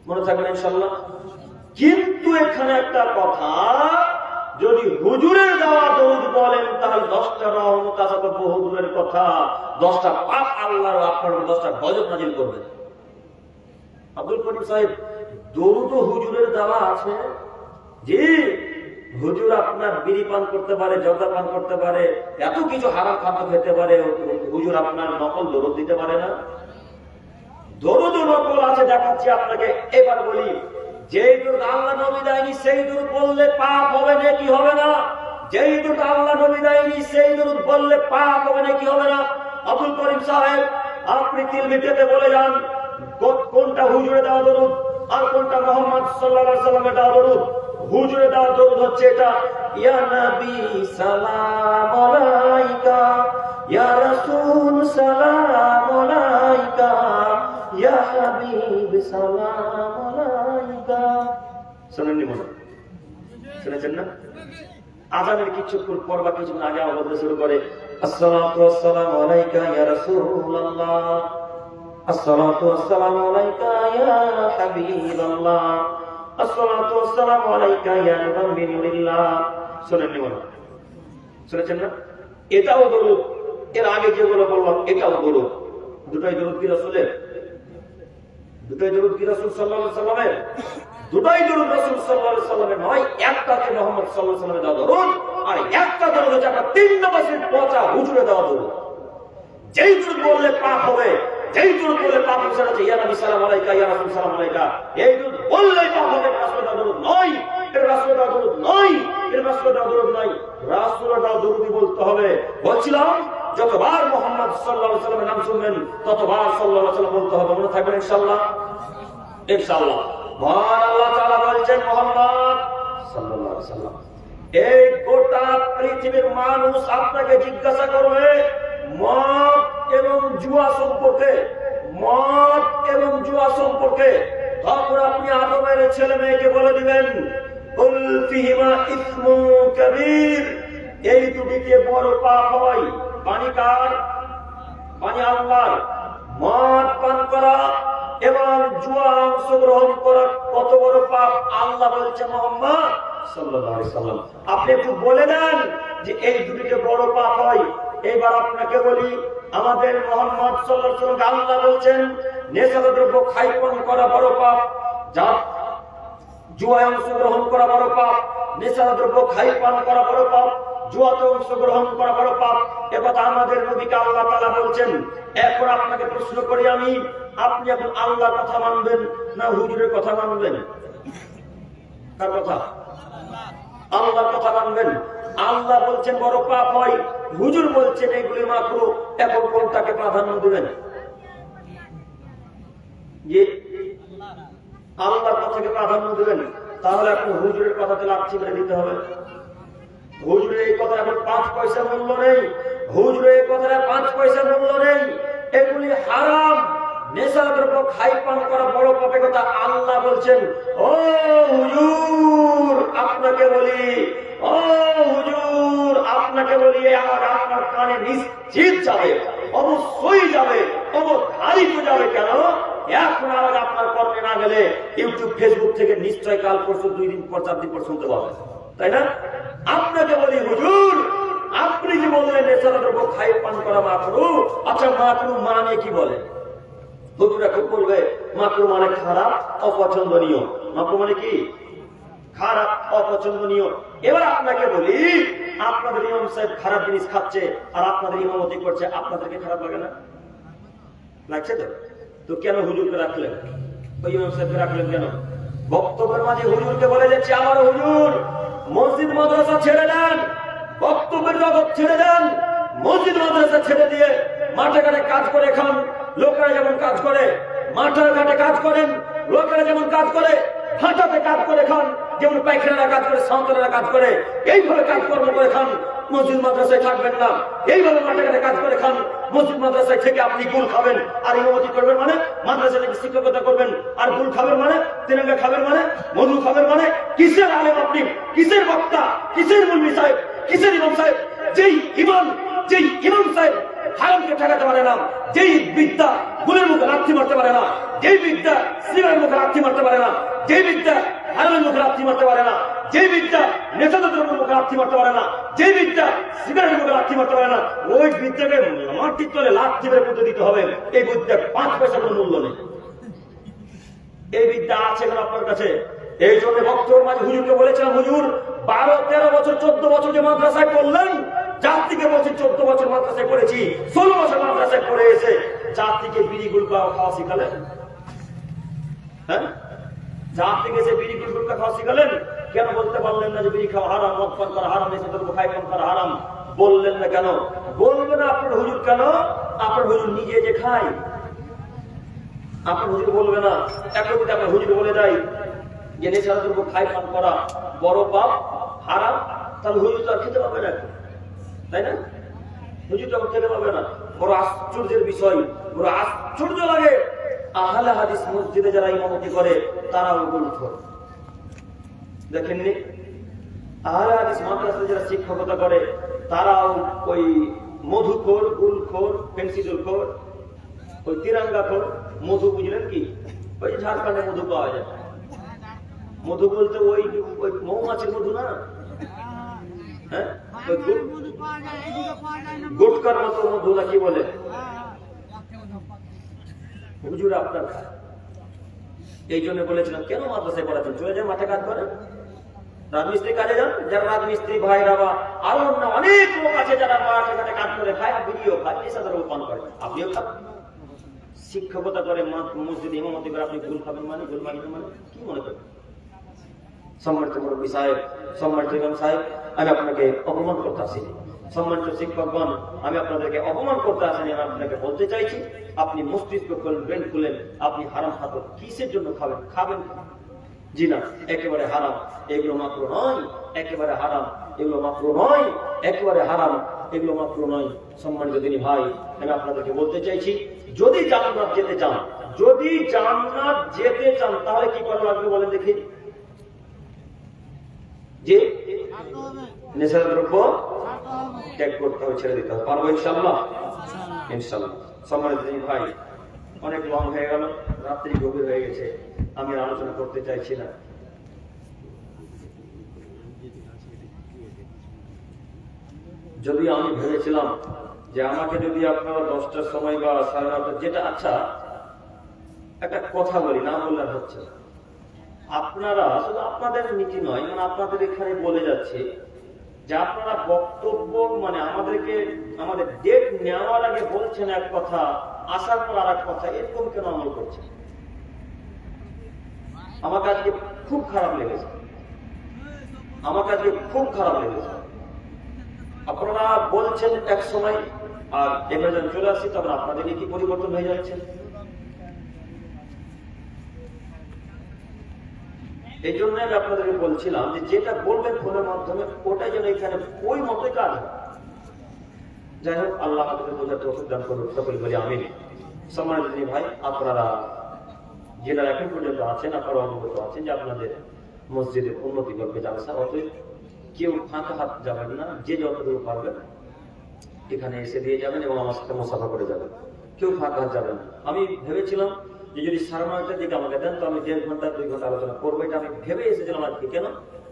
মনে থাকবেন ইনশাআল্লাহ। কিন্তু এখানে একটা কথা, যদি হুজুরের দেওয়া দরুদ বলেন তাহলে 10টা রহমত আসা তো বহু দূরের কথা, 10টা পাপ আল্লাহ আপনার 10টা গজব নাযিল করবেন। আব্দুল করিম সাহেব, দরুদ হুজুরের দেওয়া আছে? জি, হুজুর আপনার বিড়ি পান করতে পারে, জর্দা পান করতে পারে, এত কিছু হারাম খাদ্য খেতে পারে, হুজুর আপনার নকল দরুদ দিতে পারে না? দরুদ নকল আছে, দেখাচ্ছি আপনাকে। এবার বলি, যেই দরুদ আল্লাহ নবী দেয়নি সেই দরুদ বললে পাপ হবে না কি হবে না? যেই দরুদ আল্লাহ নবী দেয়নি সেই দরুদ বললে পাপ হবে না কি হবে না? আব্দুল করিম সাহেব, আপনি তিল মিটাতে বলে যান কোনটা হুজুরে দেওয়া দরুদ আর কোনটা মুহাম্মদ সাল্লাল্লাহু আলাইহি সাল্লামের দেওয়া দরুদ। হুজুরে দেওয়া দরুদ হচ্ছে এটা, ইয়া নবী সালাম আলাইকা, ইয়া রাসূল সালাম আলাইকা, ইয়া হাবিব সালাম আলাইকা। শুনেননি মনে? শুনেছেন না? আযানের কিছুক্ষণ পর বা কিছুক্ষণ আগে বলতে শুরু করে, আসসালাতু ওয়াসসালামু আলাইকা ইয়া রাসূলুল্লাহ, আসসালাতু ওয়াসসালামু আলাইকা ইয়া হাবিবাল্লাহ, আসসালাতু ওয়াসসালামু আলাইকা ইয়া নূরাম মিন নূরিল্লাহ। শুনেননি মনে? শুনেছেন না? এটাও দরুদ। এর আগে যেগুলো বললাম এটাও দরুদ। দুটোই দরুদ কি রাসূলের? দুটোই দরুদ কি রাসূল সাল্লাল্লাহু আলাইহি সাল্লামের? দুটোই দরুদ রাসূল সাল্লাল্লাহু আলাইহি সাল্লামের নয়। একটাতে মুহাম্মদ সাল্লাল্লাহু আলাইহি সাল্লামের দেওয়া দরুদ, আর একটা দরুদ হচ্ছে একটা 3 নম্বরের পচা হুজুরে দেওয়া দরুদ। যেই দরুদ বললে পাপ হবে, যেই দরুদ বললে পাপ হবে, সেটা হচ্ছে ইয়া নবী সালাম আলাইকা, ইয়া রাসূল সালাম আলাইকা। এই দরুদ বললেই পাপ হবে, রাসূলের দেওয়া দরুদ নয়, এটা রাসূলের দেওয়া দরুদ নয়, এটা রাসূলের দেওয়া দরুদ নয়। রাসূলের দেওয়া দরুদই বলতে হবে। বলছিলাম, যতবার মুহাম্মদ সাল্লাল্লাহু আলাইহি সাল্লামের নাম শুনবেন ততবার সাল্লাল্লাহু আলাইহি সাল্লাম বলতে হবে। মনে থাকবেন ইনশাআল্লাহ? ইনশাআল্লাহ। মহান আল্লাহ তাআলা বলছেন, মুহাম্মদ সাল্লাল্লাহু আলাইহি সাল্লাম, এই গোটা পৃথিবীর মানুষ আপনাকে জিজ্ঞাসা করবে মদ এবং জুয়া সম্পর্কে, মদ এবং জুয়া সম্পর্কে। তখন আপনি আদমের ছেলে মেয়েকে বলে দিবেন, কুল ফিহিমা ইসমু কাবীর, এই দুটিতে বড় পাপ হয়। পানি কার? পানি আল্লাহর। মদ পান করা এবং জুয়া অংশগ্রহণ করা কত বড় পাপ? আল্লাহ বলছে মুহাম্মদ সাল্লাল্লাহু আলাইহি সাল্লাম, আপনি একটু বলে দেন যে এই দুটিতে বড় পাপ হয়। এবার আপনাকে বলি, আমাদের মুহাম্মদ সাল্লাল্লাহু আলাইহি সাল্লাম আল্লাহ বলছেন নেশাদ্রব্য খাই পান করা বড় পাপ, যা জুয়ায় অংশগ্রহণ করা বড় পাপ, নেশাদ্রব্য খাই পান করা বড় পাপ, জুয়াতে অংশগ্রহণ করা বড় পাপ। এ কথা আমাদের নবীকে আল্লাহ তাআলা বলছেন। এখন আপনাকে প্রশ্ন করি আমি, আপনি এখন আল্লাহর কথা মানবেন না হুজুরের কথা মানবেন? কার কথা? আল্লাহর কথা মানবেন। আল্লাহ বলছেন বড় পাপ হয়, হুজুর বলছেন এগুলি মাকরুহ। এখন কোনটাকে প্রাধান্য দিবেন? যে আল্লাহর কথাকে প্রাধান্য দিবেন, তাহলে আপনি হুজুরের কথাতে লাচ্ছি মেরে দিতে হবে। হুজুরের এই কথা এখন 5 পয়সা মূল্য নেই, হুজুরের এই কথাটা 5 পয়সা মূল্য নেই। এগুলি হারাম, নেশাদ্রব্য খাই পান করা বড় পাপের কথা আল্লাহ বলছেন। ও হুজুর আপনাকে বলি, ও হুজুর আপনাকে বলি, আপনার কানে নিশ্চিত যাবে, অবশ্যই যাবে, অবধারিত যাবে। কেন? এখন আগে আপনার কর্মে না গেলে ইউটিউব ফেসবুক থেকে নিশ্চয় কাল পরশু 2 দিন পর 4 দিন পর শুনতে পাবেন, তাই না? আপনাকে বলি হুজুর, আপনি যে বললেন নেশাদ্রব্য খাই পান করা মাকরুহ, আচ্ছা মাকরুহ মানে কি বলেন? হুজুরা খুব বলবে মাকরুহ মানে খারাপ, অপছন্দনীয়। মাকরুহ মানে কি? খারাপ, অপছন্দনীয়। এবার আপনাকে বলি, আপনাদের ইমাম সাহেব খারাপ জিনিস খাচ্ছে আর আপনাদের ইমামতি করছে, আপনাদেরকে খারাপ লাগে না? লাগছে তো? তো কেন হুজুরকে রাখলেন? ওই ইমাম সাহেবকে রাখলেন কেন? বক্তব্যের মাঝে হুজুরকে বলে যাচ্ছে, আমার হুজুর মসজিদ মাদ্রাসা ছেড়ে দেন, বক্তব্যের জগৎ ছেড়ে দেন, মসজিদ মাদ্রাসা ছেড়ে দিয়ে মাঠে ঘাটে কাজ করে খান। লোকেরা যেমন কাজ করে মাঠের ঘাটে কাজ করেন, লোকেরা যেমন কাজ করে ভাটাতে কাজ করে খান, যেমন পাইখানারা কাজ করে, সাঁওতালেরা কাজ করে, এইভাবে কাজকর্ম করে খান। মসজিদ মাদ্রাসায় থাকবেন না, এইভাবে মাঠে ঘাটে কাজ করে খান। মসজিদ মাদ্রাসায় থেকে আপনি গুল খাবেন আর ইমামতি করবেন, মানে মাদ্রাসা থেকে শিক্ষকতা করবেন আর গুল খাবেন, মানে তিরঙ্গা খাবেন, মানে মধু খাবেন, মানে কিসের আলেম আপনি? কিসের বক্তা? কিসের মুল্লি সাহেব? কিসের ইমাম সাহেব? যেই ইমাম সাহেব হারামকে ঠেকাতে পারে না, যেই বিদ্যা গুলের মুখে লাথি মারতে পারে না, যেই বিদ্যা সিগারের মুখে লাথি মারতে পারে না, যেই বিদ্যা হারামের মুখে লাথি মারতে পারে না, যেই বিদ্যা নেশাদ্রব্যের মুখে লাথি মারতে পারে না, যেই বিদ্যা সিগারেটের মুখে লাথি মারতে পারে না, ওই বিদ্যাকে মাটির তলে লাথি মেরে পুঁতে দিতে হবে। এই বিদ্যার 5 পয়সা কোনো মূল্য নেই। এই বিদ্যা আছে এখন আপনার কাছে। এই জন্য বক্তব্য মাঝে হুজুরকে বলেছিলাম, হুজুর 12, 13 বছর 14 বছর যে মাদ্রাসায় পড়লেন, জাতিকে বলছি 14 বছর মাদ্রাসায় পড়েছি, 16 বছর মাদ্রাসায় পড়ে এসে জাতিকে বিড়ি গুলকা খাওয়া শিখালেন। হ্যাঁ, জাতিকে সে বিড়ি গুলকা খাওয়া শিখালেন, কেন বলতে পারলেন না যে বিড়ি খাওয়া হারাম, মদ পান করা হারাম, নেশাদ্রব্য খাই পান করা হারাম? বললেন না কেন? বলবেন না আপনার হুজুর কেন? আপনার হুজুর নিজে যে খায়, আপনার হুজুর বলবে না। এখন যদি আপনার হুজুর বলে দেয় যে নেশাদ্রব্য খাই পান করা বড় পাপ, হারাম, তাহলে হুজুর তো আর খেতে পাবে না, তাই না? হুজুর তখন খেতে পাবে না। বড় আশ্চর্যের বিষয়, বড় আশ্চর্য লাগে। আহলে হাদিস মসজিদে যারা ইমামতি করে তারাও গুলখোর, দেখেননি? আহলে হাদিস মাদ্রাসায় যারা শিক্ষকতা করে তারাও ওই মধুখোর, গুলখোর, পেন্সিলখোর, ওই তিরঙ্গাখোর। মধু বুঝলেন কি? ওই ঝাড়খণ্ডে মধু পাওয়া যায়। মধু বলতে ওই মৌমাছির মধু না, হ্যাঁ, গুটকার মতো মধু না কি বলে? হুজুর আপনার এই জন্য বলেছিলাম, কেন মাদ্রাসায় পড়াচ্ছেন? চলে যান মাঠে কাজ করেন, রাজমিস্ত্রি কাজে যান। যারা রাজমিস্ত্রি ভাইরা বা আরো অনেক লোক আছে যারা মাঠে ঘাটে কাজ করে খায়, বিড়িও খায়, নেশাদ্রব্য পান করে, আপনিও খান। শিক্ষকতা করে মসজিদে ইমামতি করে আপনি গুল খাবেন, মানে গুল মাগিবেন, মানে কি মনে করেন? সম্মানিত মুরব্বী সাহেব, সম্মানিত ইমাম সাহেব, আমি আপনাকে অপমান করতে আসিনি। সম্মানিত শিক্ষকগণ, আমি আপনাদেরকে অপমান করতে আসিনি। আমি আপনাকে বলতে চাইছি, আপনি মস্তিষ্ক খুলবেন, খুলেন, আপনি হারাম খাবেন। কিসের জন্য খাবেন? খাবেন জি না, একেবারে হারাম, এগুলো মাত্র নয়। একেবারে হারাম, এগুলো মাত্র নয়। একেবারে হারাম, এগুলো মাত্র নয়। সম্মানিত দিনী ভাই, আমি আপনাদেরকে বলতে চাইছি, যদি জান্নাত যেতে চান, যদি জান্নাত যেতে চান, তাহলে কি করা লাগবে বলেন দেখি? যে নেশাদ্রব্য ত্যাগ করতে হবে, ছেড়ে দিতে হবে। পারবো ইনশাআল্লাহ? ইনশাআল্লাহ। সম্মানিত দিনী ভাই, অনেক লং হয়ে গেল, রাত্রি গভীর হয়ে গেছে, আমি আলোচনা করতে চাইছি না। যদি আমি ভেবেছিলাম যে আমাকে যদি আপনারা 10টার সময় বা 9:30, যেটা, আচ্ছা একটা কথা বলি, না বললে হচ্ছে, আপনারা শুধু আপনাদের নীতি নয়, মানে আপনাদের এখানে বলে যাচ্ছে যে আপনারা বক্তব্য, মানে আমাদেরকে আমাদের ডেট নেওয়ার আগে বলছেন এক কথা, আসার পর আর এক কথা, এরকম কেন আমল করছেন? আমার কাছে খুব খারাপ লেগেছে, আমার কাছে খুব খারাপ লেগেছে। আপনারা বলছেন এক সময়, আর এবার যখন চলে আসছি তখন আপনাদের কি পরিবর্তন হয়ে যাচ্ছে। এই জন্য আমি আপনাদেরকে বলছিলাম যে যেটা বলবেন ফোনের মাধ্যমে, ওটা যেন এখানে ওই মতোই কাজ হয়। যাই হোক, আল্লাহ আমাদের বোঝার তৌফিক দান করুন, সকলে বলি আমিন। সম্মানিত ভাই, আপনারা যারা এখন পর্যন্ত আছেন, আপনারা অবগত আছেন যে আপনাদের মসজিদের উন্নতি করবে জালসা, অতএব কেউ ফাঁকা হাত যাবেন না। যে যতটুকু পারবেন এখানে এসে দিয়ে যাবেন এবং আমার সাথে মুসাফা করে যাবেন, কেউ ফাঁকা হাত যাবেন না। আমি ভেবেছিলাম যে যদি 9:30টার দিকে আমাকে দেন তো আমি 1.5 ঘন্টা 2 ঘন্টা আলোচনা করবো, এটা আমি ভেবে এসেছিলাম আজকে। কেন?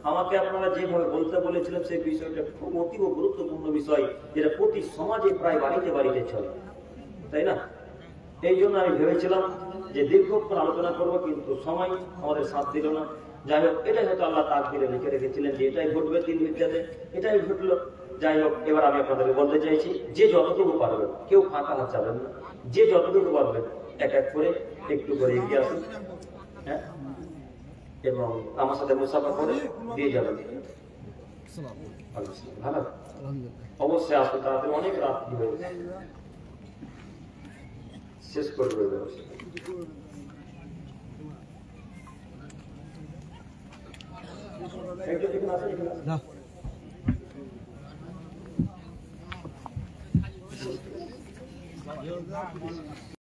আমাকে আপনারা যেভাবে বলতে বলেছিলেন সেই বিষয়টা খুব অতীব গুরুত্বপূর্ণ বিষয়, যেটা প্রতি সমাজে প্রায় বাড়িতে বাড়িতে চলে, তাই না? এই জন্য আমি ভেবেছিলাম যে দীর্ঘক্ষণ আলোচনা করবো, কিন্তু সময় আমাদের সাথ দিল না। যাই হোক, এটাই হয়তো আল্লাহ তাকদীরে লিখে রেখেছিলেন যে এটাই ঘটবে 3 বিদ্যাতে, এটাই ঘটলো। যাই হোক, এবার আমি আপনাদেরকে বলতে চাইছি, যে যতটুকু পারবেন, কেউ ফাঁকা হাত যাবেন না। যে যতটুকু পারবেন এক এক করে একটু করে এগিয়ে আসুন, হ্যাঁ, এবং আমার সাথে মুসাফা করে দিয়ে যাবেন। সালাম। ভালো আলহামদুলিল্লাহ। অবশ্যই আসবে তাড়াতাড়ি, অনেক রাত্রি হয়েছে, শেষ করে দেবে অবশ্যই। একজন এখানে আসেন, এখানে আসেন। না